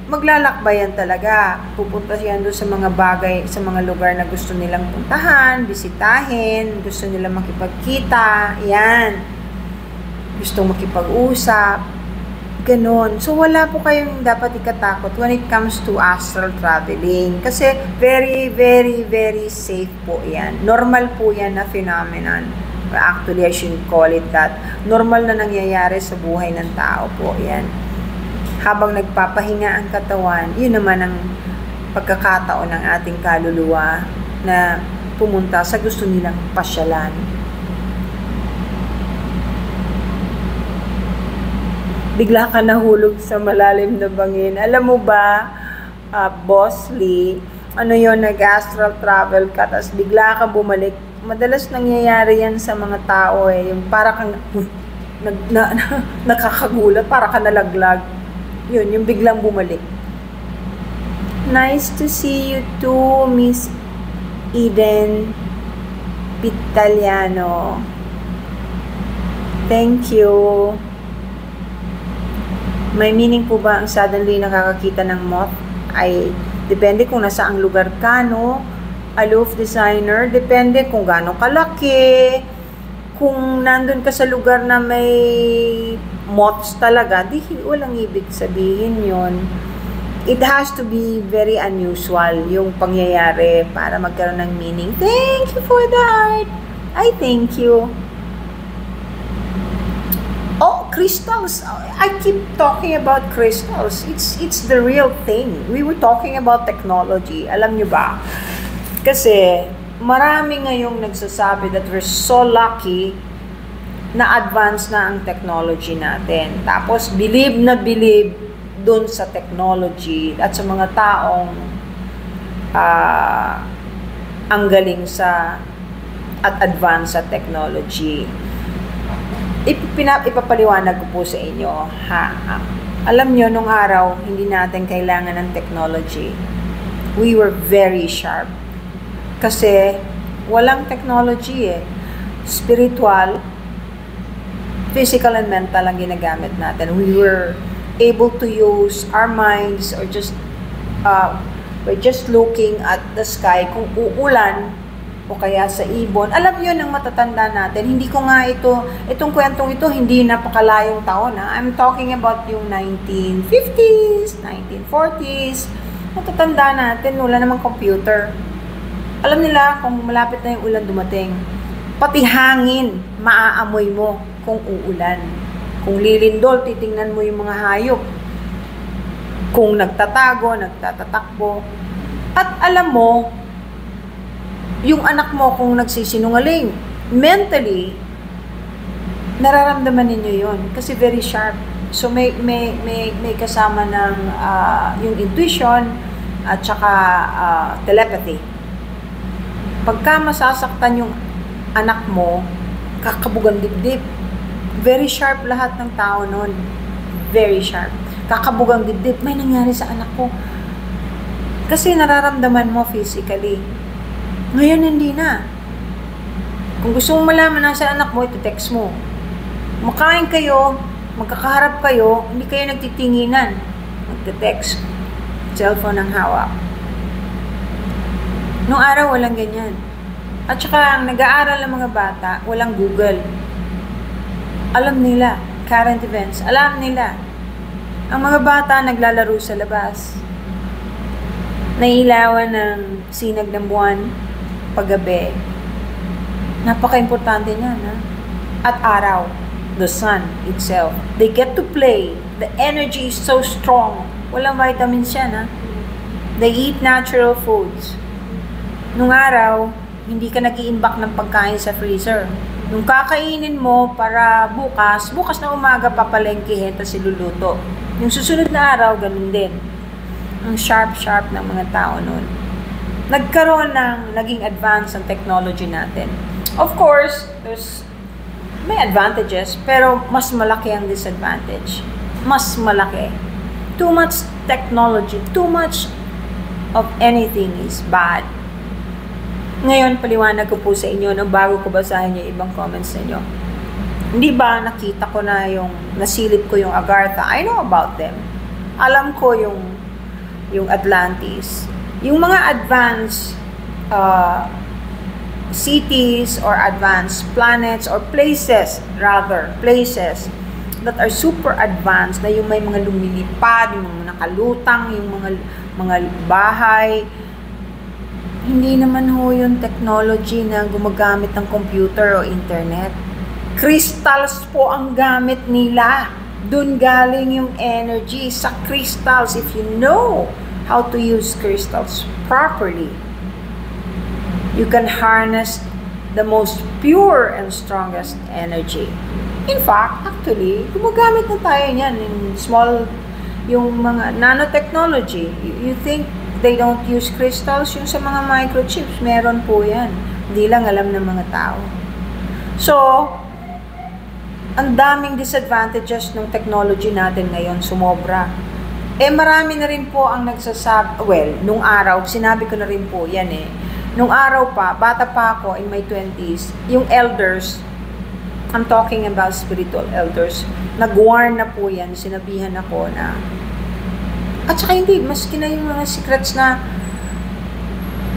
maglalakbayan talaga. Pupunta yan doon sa mga bagay, sa mga lugar na gusto nilang puntahan, bisitahin, gusto nilang makipagkita, yan. Gustong makipag-usap, ganon. So, wala po kayong dapat ikatakot when it comes to astral traveling. Kasi, very safe po yan. Normal po yan na phenomenon. Actually, I shouldn't call it that. Normal na nangyayari sa buhay ng tao po yan. Habang nagpapahinga ang katawan, yun naman ang pagkakataon ng ating kaluluwa na pumunta sa gusto nilang pasyalan. Bigla ka nahulog sa malalim na bangin. Alam mo ba, Boss Lee, ano yon, nag-astral travel ka, tapos bigla ka bumalik. Madalas nangyayari yan sa mga tao eh, yung para kang nakakagulat, para ka nalaglag. Yun, yung biglang bumalik. Nice to see you too, Miss Eden Pitaliano. Thank you. May meaning po ba ang suddenly nakakakita ng moth? Ay, depende kung nasaan lugar ka, no? Aloof designer, depende kung gaano kalaki. Kung nandun ka sa lugar na may moths talaga, di walang ibig sabihin yon. It has to be very unusual yung pangyayari para magkaroon ng meaning. Thank you for the heart. I thank you. Oh, crystals. I keep talking about crystals. It's the real thing. We were talking about technology. Alam nyo ba? Kasi marami ngayong nagsasabi that we're so lucky na advance na ang technology natin. Tapos believe na believe dun sa technology at sa mga taong ang galing sa at advance sa technology. Ipapaliwanag ko po sa inyo, alam nyo, nung araw, hindi natin kailangan ng technology. We were very sharp. Kasi, walang technology eh. Spiritual, physical and mental ang ginagamit natin. We were able to use our minds or just, by just looking at the sky, kung uulan, o kaya sa ibon. Alam yun ang matatanda natin. Hindi ko nga itong kwentong ito, hindi napakalayong taon. I'm talking about yung 1950s, 1940s. Matatanda natin, wala namang computer. Alam nila kung malapit na yung ulan dumating. Pati hangin, maaamoy mo kung uulan. Kung lilindol, titingnan mo yung mga hayop. Kung nagtatago, nagtatatakbo. At alam mo, yung anak mo kung nagsisinungaling, mentally, nararamdaman ninyo yon kasi very sharp. So may kasama ng yung intuition at saka telepathy. Pagka masasaktan yung anak mo, kakabugan dibdib. Very sharp lahat ng tao noon. Very sharp. Kakabugang dibdib, may nangyari sa anak ko. Kasi nararamdaman mo physically. Ngayon, hindi na. Kung gusto mong malaman nasa anak mo, ito text mo. Makain kayo, magkakaharap kayo, hindi kayo nagtitinginan. Magte-text, cellphone ang hawak. Noong araw, walang ganyan. At saka, ang nag-aaral ng mga bata, walang Google. Alam nila, current events, alam nila. Ang mga bata naglalaro sa labas. Nailawan ng sinag ng buwan paggabi. Napaka-importante niyan, ha? At araw, the sun itself. They get to play. The energy is so strong. Walang vitamins yan, ha? They eat natural foods. Nung araw, hindi ka nag-i-imbak ng pagkain sa freezer. Nung kakainin mo para bukas na umaga papalengkehin tapos iluluto. Yung susunod na araw, ganun din. Ang sharp-sharp ng mga tao noon. Nagkaroon ng naging advance ang technology natin. Of course, may advantages, pero mas malaki ang disadvantage. Mas malaki. Too much technology, too much of anything is bad. Ngayon, paliwanag ko po sa inyo, nung bago ko basahin yung ibang comments ninyo. Hindi ba nakita ko na nasilip ko yung Agartha? I know about them. Alam ko yung Atlantis. Yung mga advanced cities or advanced planets or places that are super advanced, na yung may mga lumilipad, yung mga nakalutang, yung mga bahay. Hindi naman ho yung technology na gumagamit ng computer o internet. Crystals po ang gamit nila. Doon galing yung energy sa crystals. If you know how to use crystals properly, you can harness the most pure and strongest energy. In fact, actually, gumagamit na tayo niyan in yung mga nanotechnology. You think they don't use crystals? Yung sa mga microchips, meron po yan. Hindi lang alam ng mga tao. So, ang daming disadvantages ng technology natin ngayon, sumobra. Marami na rin po ang nung araw, sinabi ko na rin po yan Nung araw pa, bata pa ako in my 20s, yung elders, I'm talking about spiritual elders, nag-warn na po yan, sinabihan ako na, at saka hindi, maski na yung mga secrets na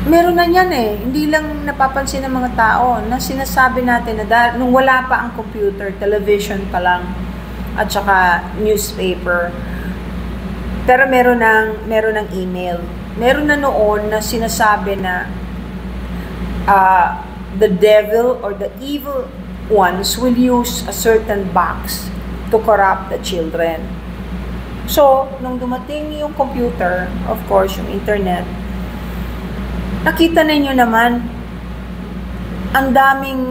meron na yan hindi lang napapansin ng mga tao na sinasabi natin na nung wala pa ang computer, television pa lang, at saka newspaper, pero meron ng email. Meron na noon na sinasabi na the devil or the evil ones will use a certain box to corrupt the children. So, nung dumating yung computer, of course, yung internet, nakita ninyo naman, ang daming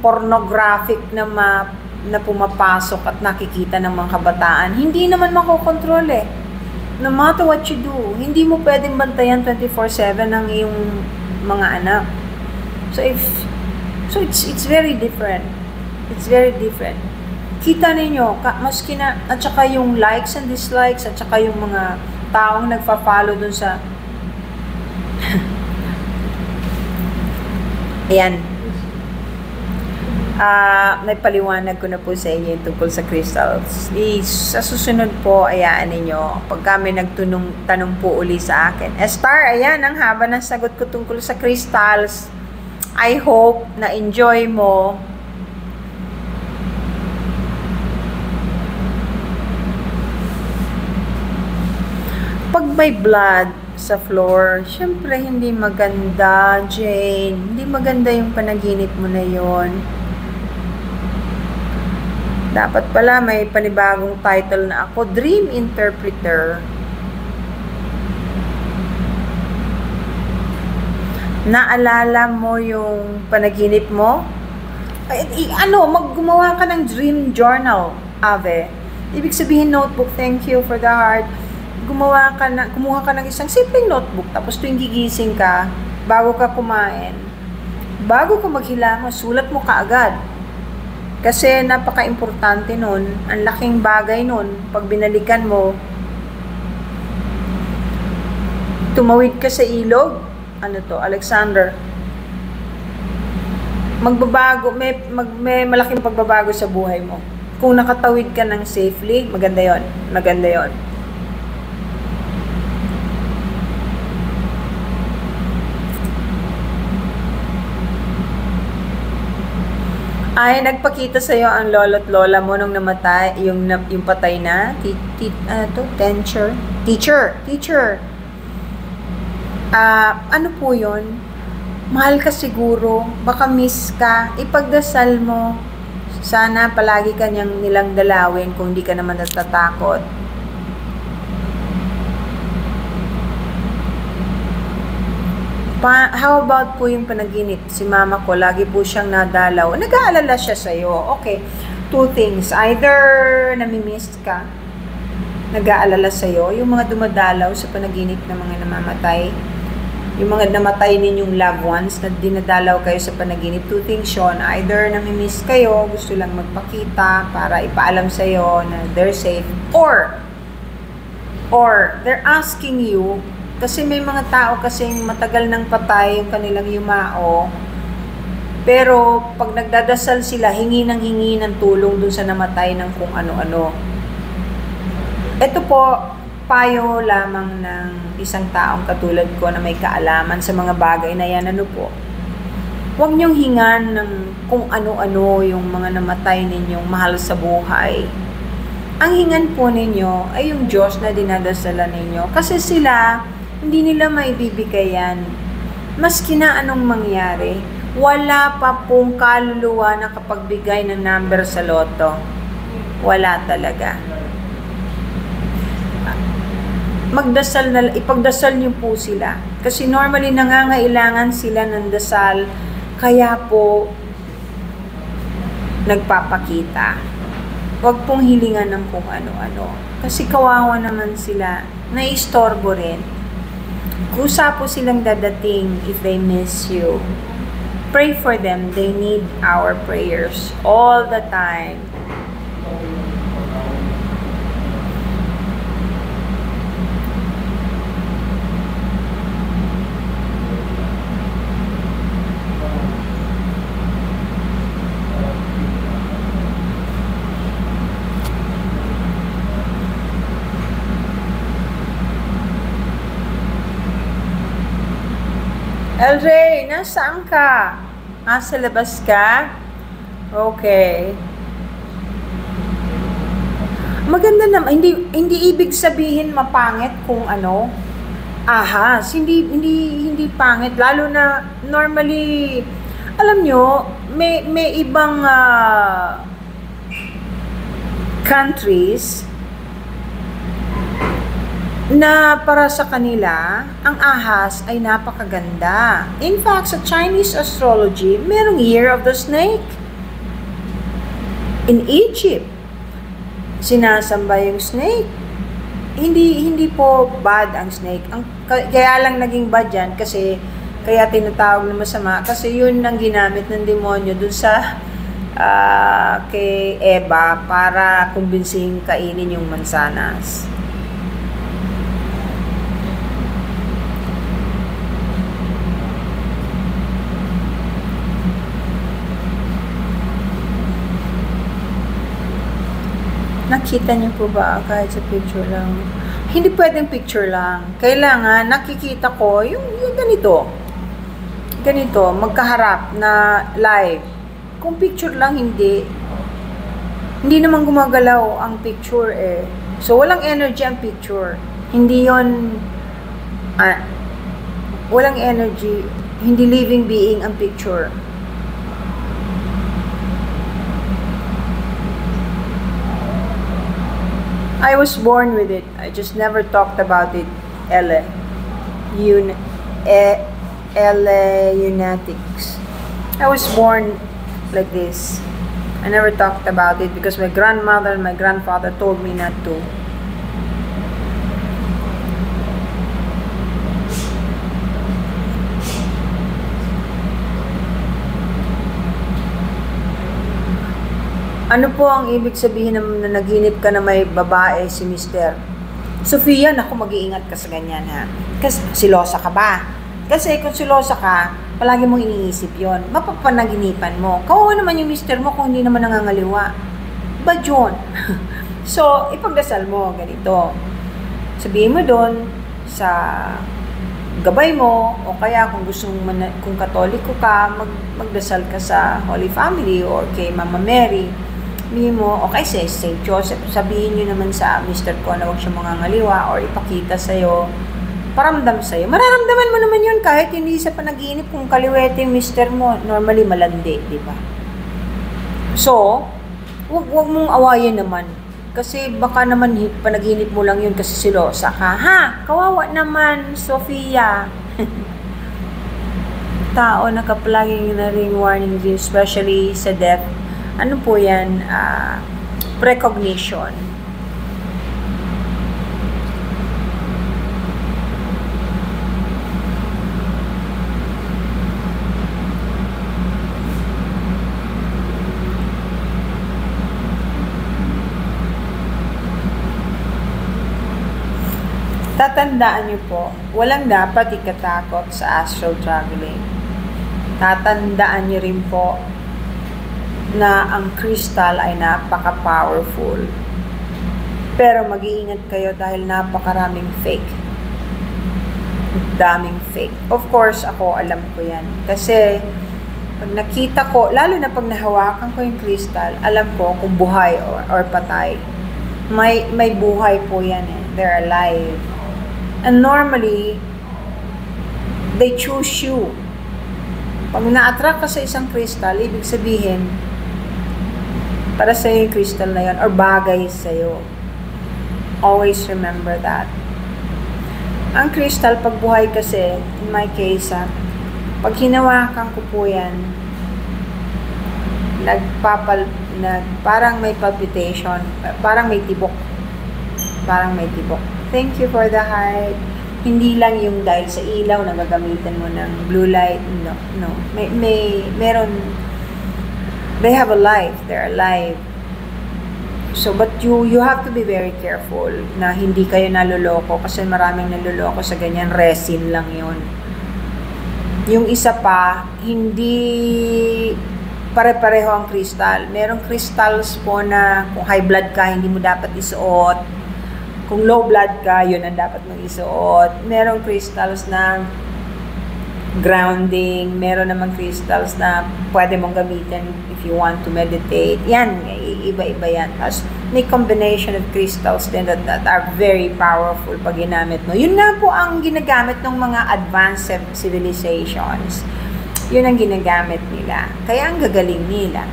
pornographic na pumapasok at nakikita ng mga kabataan. Hindi naman makokontrol No matter what you do, hindi mo pwedeng bantayan 24/7 ang iyong mga anak. So it's very different. It's very different. Kita ninyo, maski na, at saka yung likes and dislikes, at saka yung mga taong nagfa-follow dun sa ayan. May paliwanag ko na po sa inyo yung tungkol sa crystals. Sa susunod po, ayaan ninyo, pag kami tanong po uli sa akin. Star, ayan, ang haba ng sagot ko tungkol sa crystals. I hope na enjoy mo. Pag may blood sa floor, syempre hindi maganda, Jane. Hindi maganda yung panaginip mo na yon. Dapat pala may panibagong title na ako, Dream Interpreter. Naalala mo yung panaginip mo? Gumawa ka ng dream journal, Ave. Ibig sabihin notebook, thank you for the heart. Kumuha ka ng isang simpleng notebook, tapos tuwing gigising ka, bago ka kumain, bago ka maghilamos, sulat mo kaagad. Kasi napaka-importante nun, ang laking bagay nun, pag binalikan mo, tumawid ka sa ilog, Alexander, Magbabago, may malaking pagbabago sa buhay mo. Kung nakatawid ka ng safely, maganda yon. Maganda yon. Ay, nagpakita sa'yo ang lolo't lola mo nung namatay, yung patay na, teacher. Ano po yun? Mahal ka siguro, baka miss ka, ipagdasal mo. Sana palagi ka niyang nilang dalawin kung di ka naman natatakot. How about po yung panaginip? Si mama ko, lagi po siyang nadalaw. Nag-aalala siya sa'yo. Okay, two things. Either namimiss ka, nag-aalala sa'yo, yung mga dumadalaw sa panaginip ng mga namamatay, yung mga namatay ninyong loved ones na dinadalaw kayo sa panaginip. Two things yun. Either namimiss kayo, gusto lang magpakita para ipaalam sa'yo na they're safe, or they're asking you. Kasi may mga tao kasing matagal nang patay yung kanilang yumao. Pero pag nagdadasal sila, hingi ng tulong dun sa namatay ng kung ano-ano. Ito po, payo lamang ng isang taong katulad ko na may kaalaman sa mga bagay na yan. Ano po? Huwag niyong hingan ng kung ano-ano yung mga namatay ninyong mahal sa buhay. Ang hingan po ninyo ay yung Diyos na dinadasalan ninyo. Kasi sila, hindi nila maibibigay yan. Maski na anong mangyari, wala pa pong kaluluwa na kapagbigay ng number sa loto. Wala talaga. Ipagdasal niyo po sila. Kasi normally nangangailangan sila ng dasal, kaya po nagpapakita. Huwag pong hilingan ng kung ano-ano. Kasi kawawa naman sila, naistorbo rin. Kusa po silang dadating if they miss you. Pray for them. They need our prayers all the time. El Rey, nasaan ka? Sa labas ka? Okay. Maganda naman, hindi ibig sabihin mapangit kung ano. Ahas, hindi pangit, lalo na normally, alam nyo, may ibang countries na para sa kanila, ang ahas ay napakaganda. In fact, sa Chinese astrology, merong Year of the Snake. In Egypt, sinasamba yung snake. Hindi po bad ang snake. Kaya lang naging bad yan kasi kaya tinatawag na masama kasi yun ang ginamit ng demonyo dun sa kay Eva para kumbinsing kainin yung mansanas. Nakita niyo po ba kahit sa picture lang? Hindi pwedeng picture lang. Kailangan nakikita ko yung ganito. Ganito, magkaharap na live. Kung picture lang, hindi naman gumagalaw ang picture eh. So, walang energy ang picture. Hindi yon walang energy. Hindi living being ang picture. I was born with it. I just never talked about it. Lunatics. I was born like this. I never talked about it because my grandmother and my grandfather told me not to. Ano po ang ibig sabihin na naginip ka na may babae si Mr. Sofia? Naku, mag-iingat ka sa ganyan ha. Kasi silosa ka ba? Kasi kung silosa ka, palagi mong iniisip yon, mapapanaginipan mo. Kawawa naman yung mister mo kung hindi naman nangangaliwa. Ba yun? So, ipagdasal mo ganito. Sabihin mo doon sa gabay mo, o kaya kung gusto mo, kung Katoliko ka, magdasal ka sa Holy Family or kay Mama Mary. Sabihin mo, okay, sa St. Joseph, sabihin nyo naman sa mister ko na huwag siya mangangaliwa or ipakita sa'yo, paramdam sa'yo. Mararamdaman mo naman yun kahit hindi sa panaginip kung kaliwete yung mister mo. Normally, malandi, di ba? So, wag mong awayan naman. Kasi baka naman panaginip mo lang yun kasi silosa ka. Ha? Kawawa naman, Sofia. Tao na kapalaging na ring warning dream, especially sa death. Ano po yan? Precognition. Tatandaan niyo po, walang dapat ikatakot sa astral traveling. Tatandaan niyo rin po na ang crystal ay napaka-powerful. Pero mag-iingat kayo dahil napakaraming fake. Daming fake. Of course, ako alam ko yan. Kasi pag nakita ko, lalo na pag nahawakan ko yung crystal, alam ko kung buhay or patay. May buhay po yan eh. They're alive. And normally, they choose you. Pag na-attract ka sa isang crystal, ibig sabihin, para sa'yo yung crystal na yun, or bagay sa'yo. Always remember that. Ang crystal, pag buhay kasi, in my case, pag hinawakan ko po yan, parang may palpitation, parang may tibok. Parang may tibok. Thank you for the heart. Hindi lang yung dahil sa ilaw na gagamitan mo ng blue light. No. Meron, they have a life. They're alive. So, but you have to be very careful na hindi kayo naloloko kasi maraming naloloko sa ganyan. Resin lang yun. Yung isa pa, hindi pare-pareho ang crystal. Merong crystals po na kung high blood ka, hindi mo dapat isuot. Kung low blood ka, yun ang dapat mong isuot. Merong crystals na grounding. Meron namang crystals na pwede mong gamitin if you want to meditate. Yan, iba-iba yan. Tapos, may combination of crystals din that are very powerful pag ginamit mo. Yun nga po ang ginagamit ng mga advanced civilizations. Yun ang ginagamit nila. Kaya ang gagaling nila.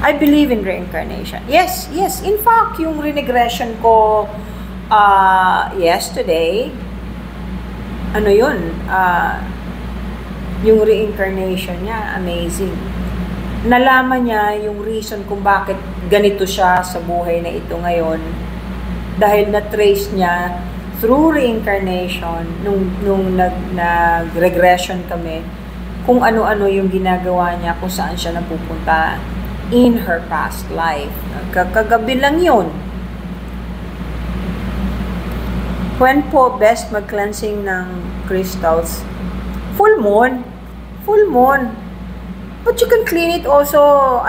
I believe in reincarnation. Yes. In fact, yung regression ko yesterday, ano yun? Yung reincarnation niya, amazing. Nalaman niya yung reason kung bakit ganito siya sa buhay na ito ngayon. Dahil na-trace niya through reincarnation, nung nag-regression kami, kung ano-ano yung ginagawa niya, kung saan siya napupunta in her past life. Kagabi lang yun. When po best mag-cleansing ng crystals? Full moon. But you can clean it also,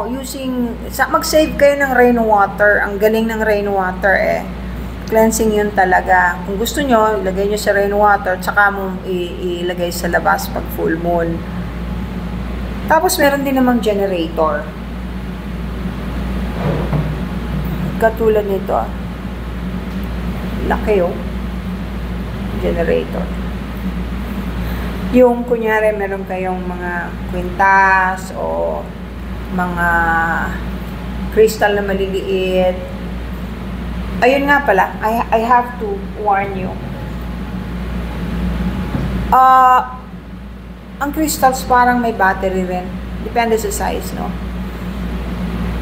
using, mag-save kayo ng rainwater. Ang galing ng rainwater eh. Cleansing yun talaga. Kung gusto nyo, ilagay nyo sa rainwater, tsaka mo ilagay sa labas pag full moon. Tapos meron din namang generator. Katulad nito. Laki oh. Generator. Yung kunyari meron kayong mga kwintas o mga crystal na maliliit. Ayun nga pala, I have to warn you. Ang crystals parang may battery rin. Depende sa size, no?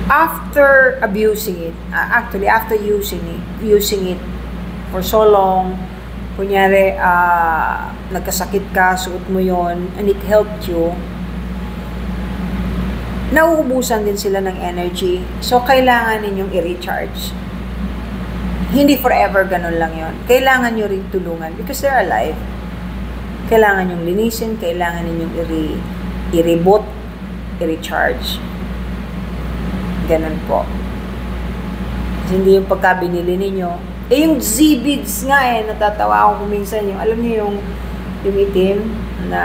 After abusing it, after using it for so long, kunyari, nagkasakit ka, suot mo yon, and it helped you, nauubusan din sila ng energy. So, kailangan ninyong i-recharge. Hindi forever ganun lang yon. Kailangan nyo rin tulungan because they're alive. Kailangan nyong linisin, kailangan ninyong i-reboot, i-recharge. Ganun po. Kasi hindi yung pagka binili ninyo. Yung Z-beads nga natatawa ako kuminsan yung, alam niyo yung itim na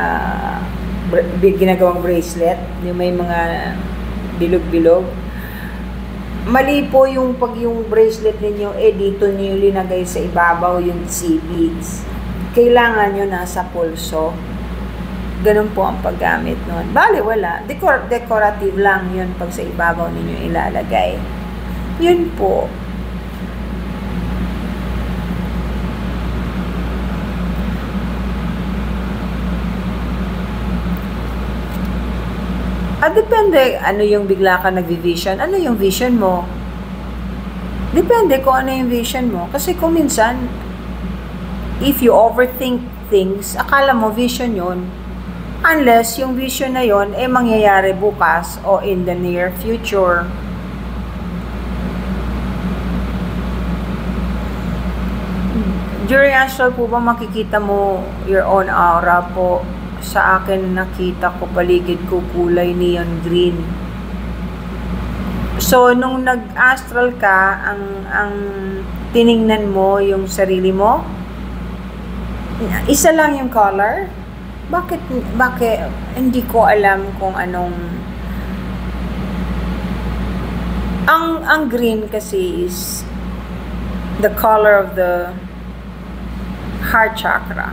ginagawang bracelet, yung may mga bilog-bilog. Mali po yung pag yung bracelet ninyo, dito niyo linagay sa ibabaw yung Z-beads. Kailangan nyo nasa pulso. Ganun po ang paggamit nun. Bale, wala. Decorative lang yun pag sa ibabaw ninyo ilalagay. Yun po. Depende, ano yung bigla ka nag-vision, ano yung vision mo. Depende kung ano yung vision mo. Kasi kung minsan, if you overthink things, akala mo vision yun. Unless yung vision na yun, mangyayari bukas o in the near future. During astral po ba makikita mo your own aura po? Sa akin nakita ko paligid ko kulay neon green. So nung nag-astral ka, ang tiningnan mo yung sarili mo, isa lang yung color. Bakit hindi ko alam kung anong ang green kasi is the color of the heart chakra.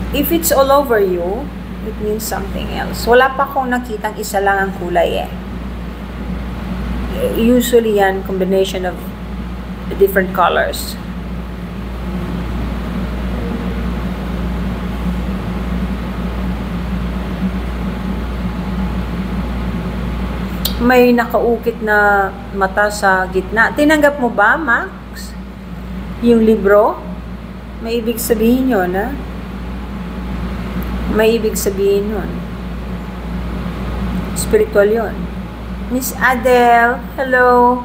If it's all over you, it means something else. Wala pa akong nakitang isa lang ang kulay Usually yan, combination of different colors. May nakaukit na mata sa gitna. Tinanggap mo ba, Max? Yung libro? May ibig sabihin yun, ha? May ibig sabihin yun. Spiritual yun. Miss Adele, hello.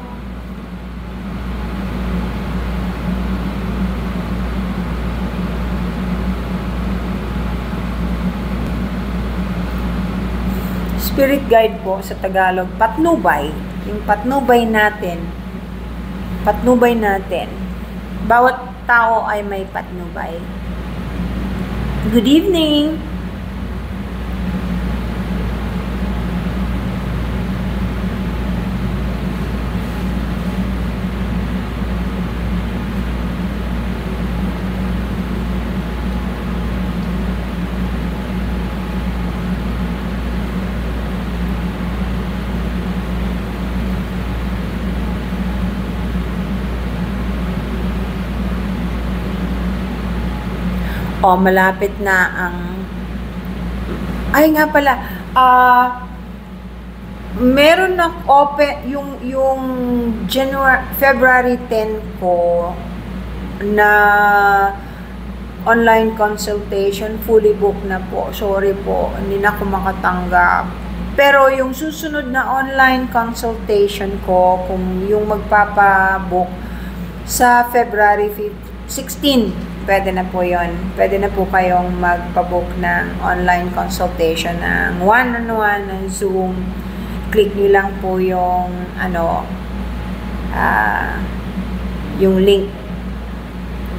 Spirit guide po sa Tagalog, patnubay. Yung patnubay natin. Patnubay natin. Bawat tao ay may patnubay. Good evening. Malapit na ang nga pala meron na open yung February 10 ko na online consultation, fully booked na po. Sorry po, hindi na ako makatanggap. Pero yung susunod na online consultation ko, kung yung magpapabook sa February 16, pwede na po yun. Pwede na po kayong magpabook ng online consultation ng one-on-one ng Zoom. Click nyo lang po yung yung link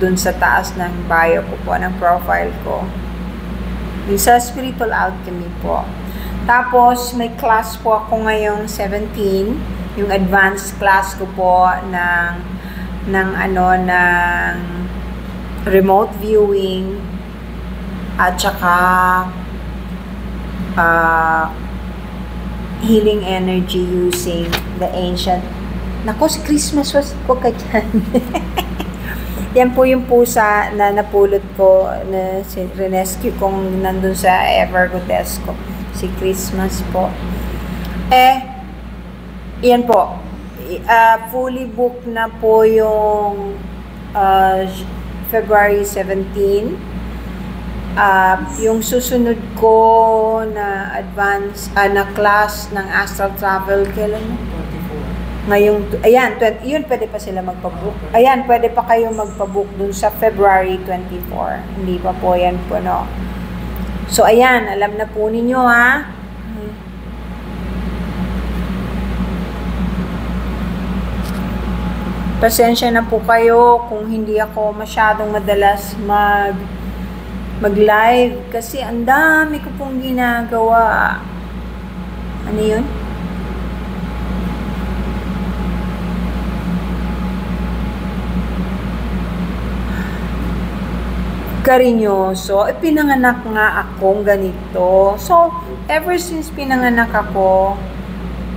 dun sa taas ng bio ko po, ng profile ko. Yung sa Spiritual Alchemy po. Tapos, may class po ako ngayong 17. Yung advanced class ko po ng remote viewing at saka healing energy using the ancient. Nako, si Christmas was ko ka dyan. Yan po yung pusa na napulot ko, na rescue kong nandun sa Evergodesco. Si Christmas po. Yan po. Fully booked na po yung February 17. Yung susunod ko na advance na class ng astral travel, kailan mo? Ngayong, ayan, yun pwede pa sila magpabook. Ayan, pwede pa kayo magpabook dun sa February 24. Hindi pa po yan po, no? So, ayan, alam na po ninyo, ha? Pasensya na po kayo kung hindi ako masyadong madalas mag-live kasi ang dami ko pong ginagawa. Ano yun? Karinyoso. Pinanganak nga akong ganito. So, ever since pinanganak ako,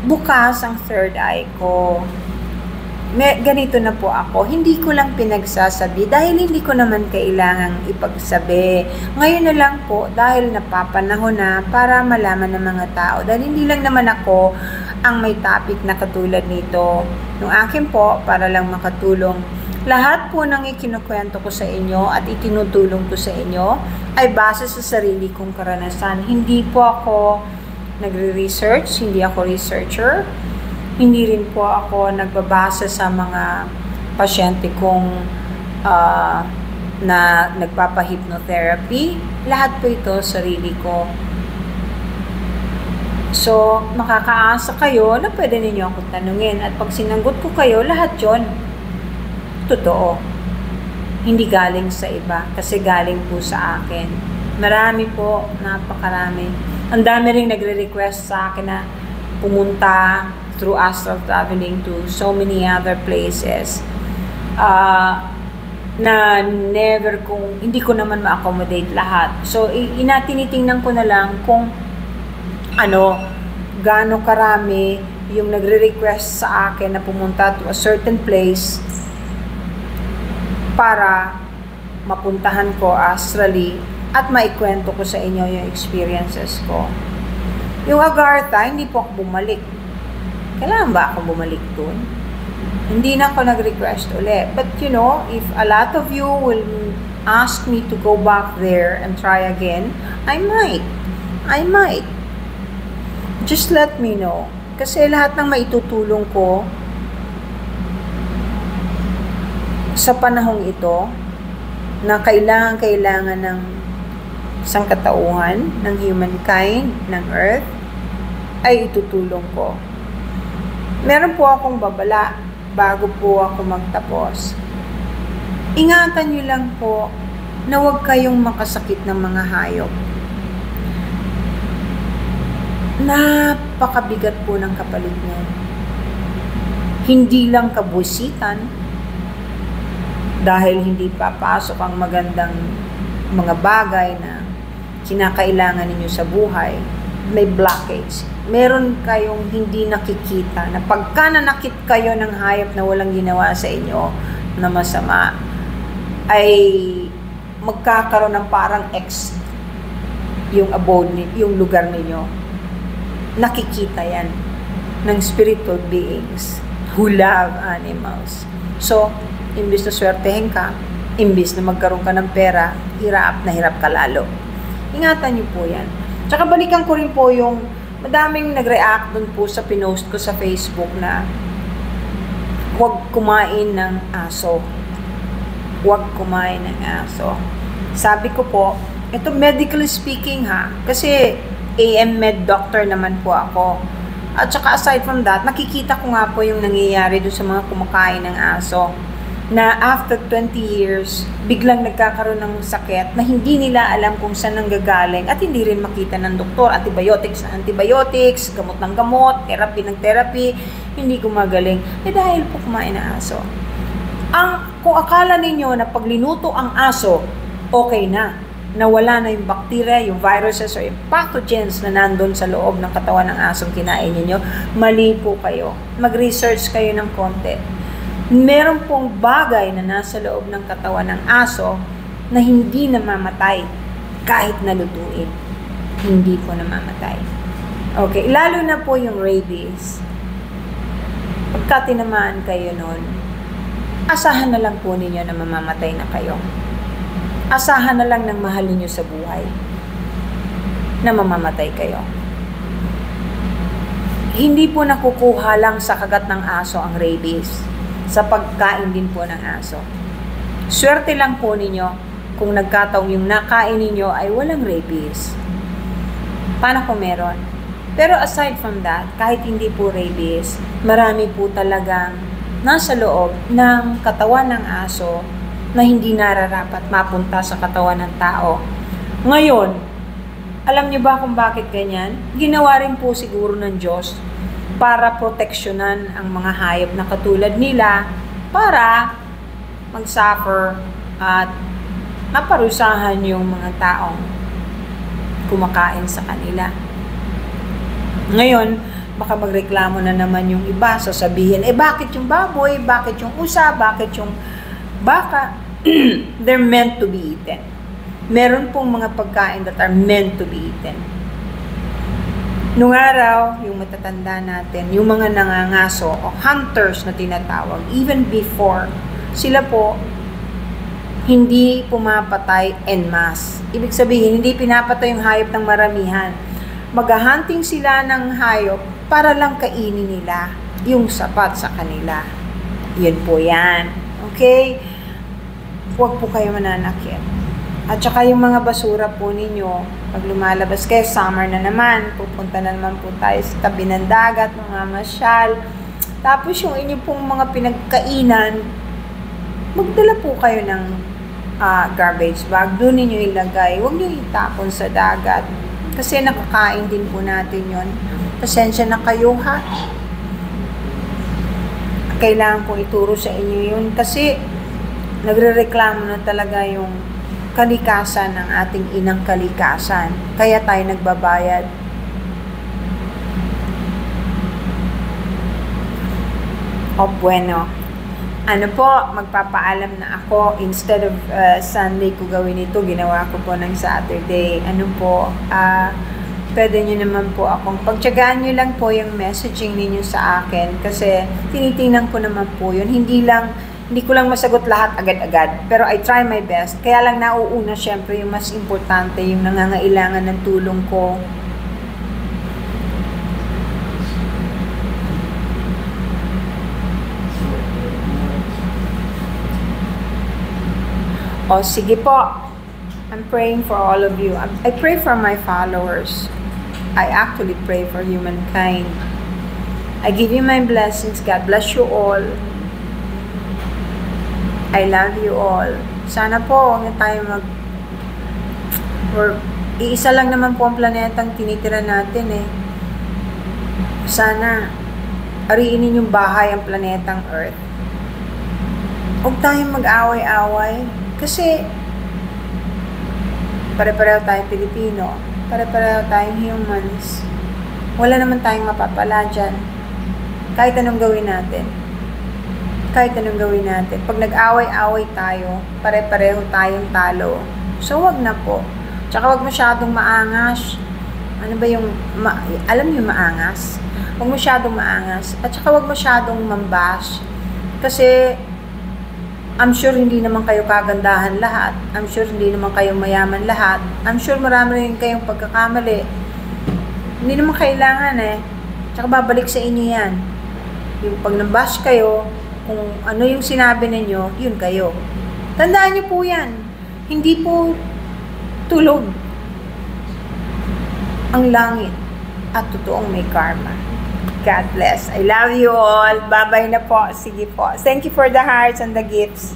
bukas ang third eye ko. Ganito na po ako. Hindi ko lang pinagsasabi dahil hindi ko naman kailangang ipagsabi. Ngayon na lang po dahil napapanahon na para malaman ng mga tao. Dahil hindi lang naman ako ang may topic na katulad nito. Yung akin po, para lang makatulong. Lahat po ng ikinukwento ko sa inyo at itinutulong ko sa inyo ay base sa sarili kong karanasan. Hindi po ako nagre-research, hindi ako researcher. Hindi rin po ako nagbabasa sa mga pasyente kong na nagpapa-hypnotherapy. Lahat po ito sarili ko. So, makakaasa kayo na pwede ninyo akong tanungin. At pag sinanggot ko kayo, lahat yon totoo. Hindi galing sa iba kasi galing po sa akin. Marami po, napakarami. Ang dami ring nagre-request sa akin na pumunta through astral traveling to so many other places na never hindi ko naman ma-accommodate lahat. So, tinitingnan ko na lang kung gaano karami yung nagre-request sa akin na pumunta to a certain place para mapuntahan ko astrally at maikwento ko sa inyo yung experiences ko. Yung Agartha, hindi po ako bumalik. Kailangan ba ako bumalik dun? Hindi na ako nag-request ulit. But you know, if a lot of you will ask me to go back there and try again, I might. Just let me know. Kasi lahat ng maitutulong ko sa panahong ito na kailangan ng sangkatauhan, ng humankind, ng earth, ay itutulong ko. Meron po akong babala bago po ako magtapos. Ingatan nyo lang po na huwag kayong makasakit ng mga hayop. Napakabigat po ng kapalit niyan. Hindi lang kabusitan, dahil hindi papasok ang magandang mga bagay na kinakailangan ninyo sa buhay, may blockage. Meron kayong hindi nakikita na pagka nanakit kayo ng hayop na walang ginawa sa inyo na masama, ay magkakaroon ng parang X yung abode, yung lugar ninyo. Nakikita yan ng spiritual beings who love animals. So, imbis na swertehin ka, imbis na magkaroon ka ng pera, hirap na hirap ka lalo. Ingatan niyo po yan. Tsaka balikan ko rin po yung madaming nag-react dun po sa pinost ko sa Facebook na huwag kumain ng aso. Huwag kumain ng aso. Sabi ko po, ito medically speaking ha, kasi AM med doctor naman po ako. At saka aside from that, nakikita ko nga po yung nangyayari dun sa mga kumakain ng aso. Na after 20 years, biglang nagkakaroon ng sakit na hindi nila alam kung saan nanggagaling at hindi rin makita ng doktor. Antibiotics na antibiotics, gamot ng gamot, therapy ng therapy, hindi gumagaling. Dahil po kumain ng aso. Kung akala ninyo na pag linuto ang aso, okay na. Nawala na yung bacteria, yung viruses, or yung pathogens na nandun sa loob ng katawan ng asong kinain ninyo, mali po kayo. Mag-research kayo ng konti. Meron pong bagay na nasa loob ng katawan ng aso na hindi namamatay kahit nalutuin. Hindi po namamatay. Okay, lalo na po yung rabies. Pagka tinamaan kayo nun, asahan na lang po ninyo na mamamatay na kayo. Asahan na lang ng mahal ninyo sa buhay na mamamatay kayo. Hindi po nakukuha lang sa kagat ng aso ang rabies. Sa pagkain din po ng aso. Swerte lang po ninyo kung nagkataong yung nakain ninyo ay walang rabies. Paano kung meron? Pero aside from that, kahit hindi po rabies, marami po talagang nasa loob ng katawan ng aso na hindi nararapat mapunta sa katawan ng tao. Ngayon, alam niyo ba kung bakit ganyan? Ginawa rin po siguro ng Diyos para proteksyonan ang mga hayop na katulad nila para mag-suffer at maparusahan yung mga taong kumakain sa kanila. Ngayon, baka magreklamo na naman yung iba, sasabihin, bakit yung baboy, bakit yung usa, bakit yung baka? They're meant to be eaten. Meron pong mga pagkain that are meant to be eaten. Nung araw, yung matatanda natin, yung mga nangangaso o hunters na tinatawag, even before, sila po hindi pumapatay en masse. Ibig sabihin, hindi pinapatay yung hayop ng maramihan. Mag-hunting sila ng hayop para lang kainin nila yung sapat sa kanila. Yun po yan. Okay? Huwag po kayo mananakit. At saka yung mga basura po ninyo, pag lumalabas kayo, summer na naman, pupunta na naman po tayo sa tabi ng dagat, mga masyal. Tapos yung inyo pong mga pinagkainan, magdala po kayo ng garbage bag. Doon ninyo ilagay. Huwag nyo itapon sa dagat. Kasi nakakain din po natin yon. Pasensya na kayo ha. Kailangan kong ituro sa inyo yun. Kasi nagre-reklamo na talaga yung kalikasan ng ating inang kalikasan. Kaya tayo nagbabayad. O bueno. Ano po, magpapaalam na ako. Instead of Sunday ko gawin ito, ginawa ko po ng Saturday. Ano po, pwede nyo naman po akong pagtyagaan nyo lang po yung messaging ninyo sa akin. Kasi tinitingnan ko naman po yun. Hindi ko lang masagot lahat agad-agad. Pero I try my best. Kaya lang nauuna syempre yung mas importante, yung nangangailangan ng tulong ko. O sige po. I'm praying for all of you. I pray for my followers. I actually pray for humankind. I give you my blessings. God bless you all. I love you all. Sana po, huwag na tayo iisa lang naman po ang planetang tinitira natin eh. Sana, ariinin yung bahay ang planetang Earth. Huwag tayong mag-away-away. Kasi, pare-pareho tayong Pilipino. Pare-pareho tayong humans. Wala naman tayong mapapala dyan. Kahit anong gawin natin. Pag nag-away-away tayo, pare-pareho tayong talo. So, wag na po. Tsaka wag masyadong maangas. Ano ba yung, alam niyo maangas? Wag masyadong maangas. At saka wag masyadong mambash. Kasi, I'm sure hindi naman kayo kagandahan lahat. I'm sure hindi naman kayo mayaman lahat. I'm sure marami rin kayong pagkakamali. Hindi naman kailangan eh. Tsaka babalik sa inyo yan. Yung pag nambash kayo, kung ano yung sinabi ninyo, yun kayo. Tandaan niyo po yan. Hindi po tulog ang langit at totoong may karma. God bless. I love you all. Bye-bye na po. Sige po. Thank you for the hearts and the gifts.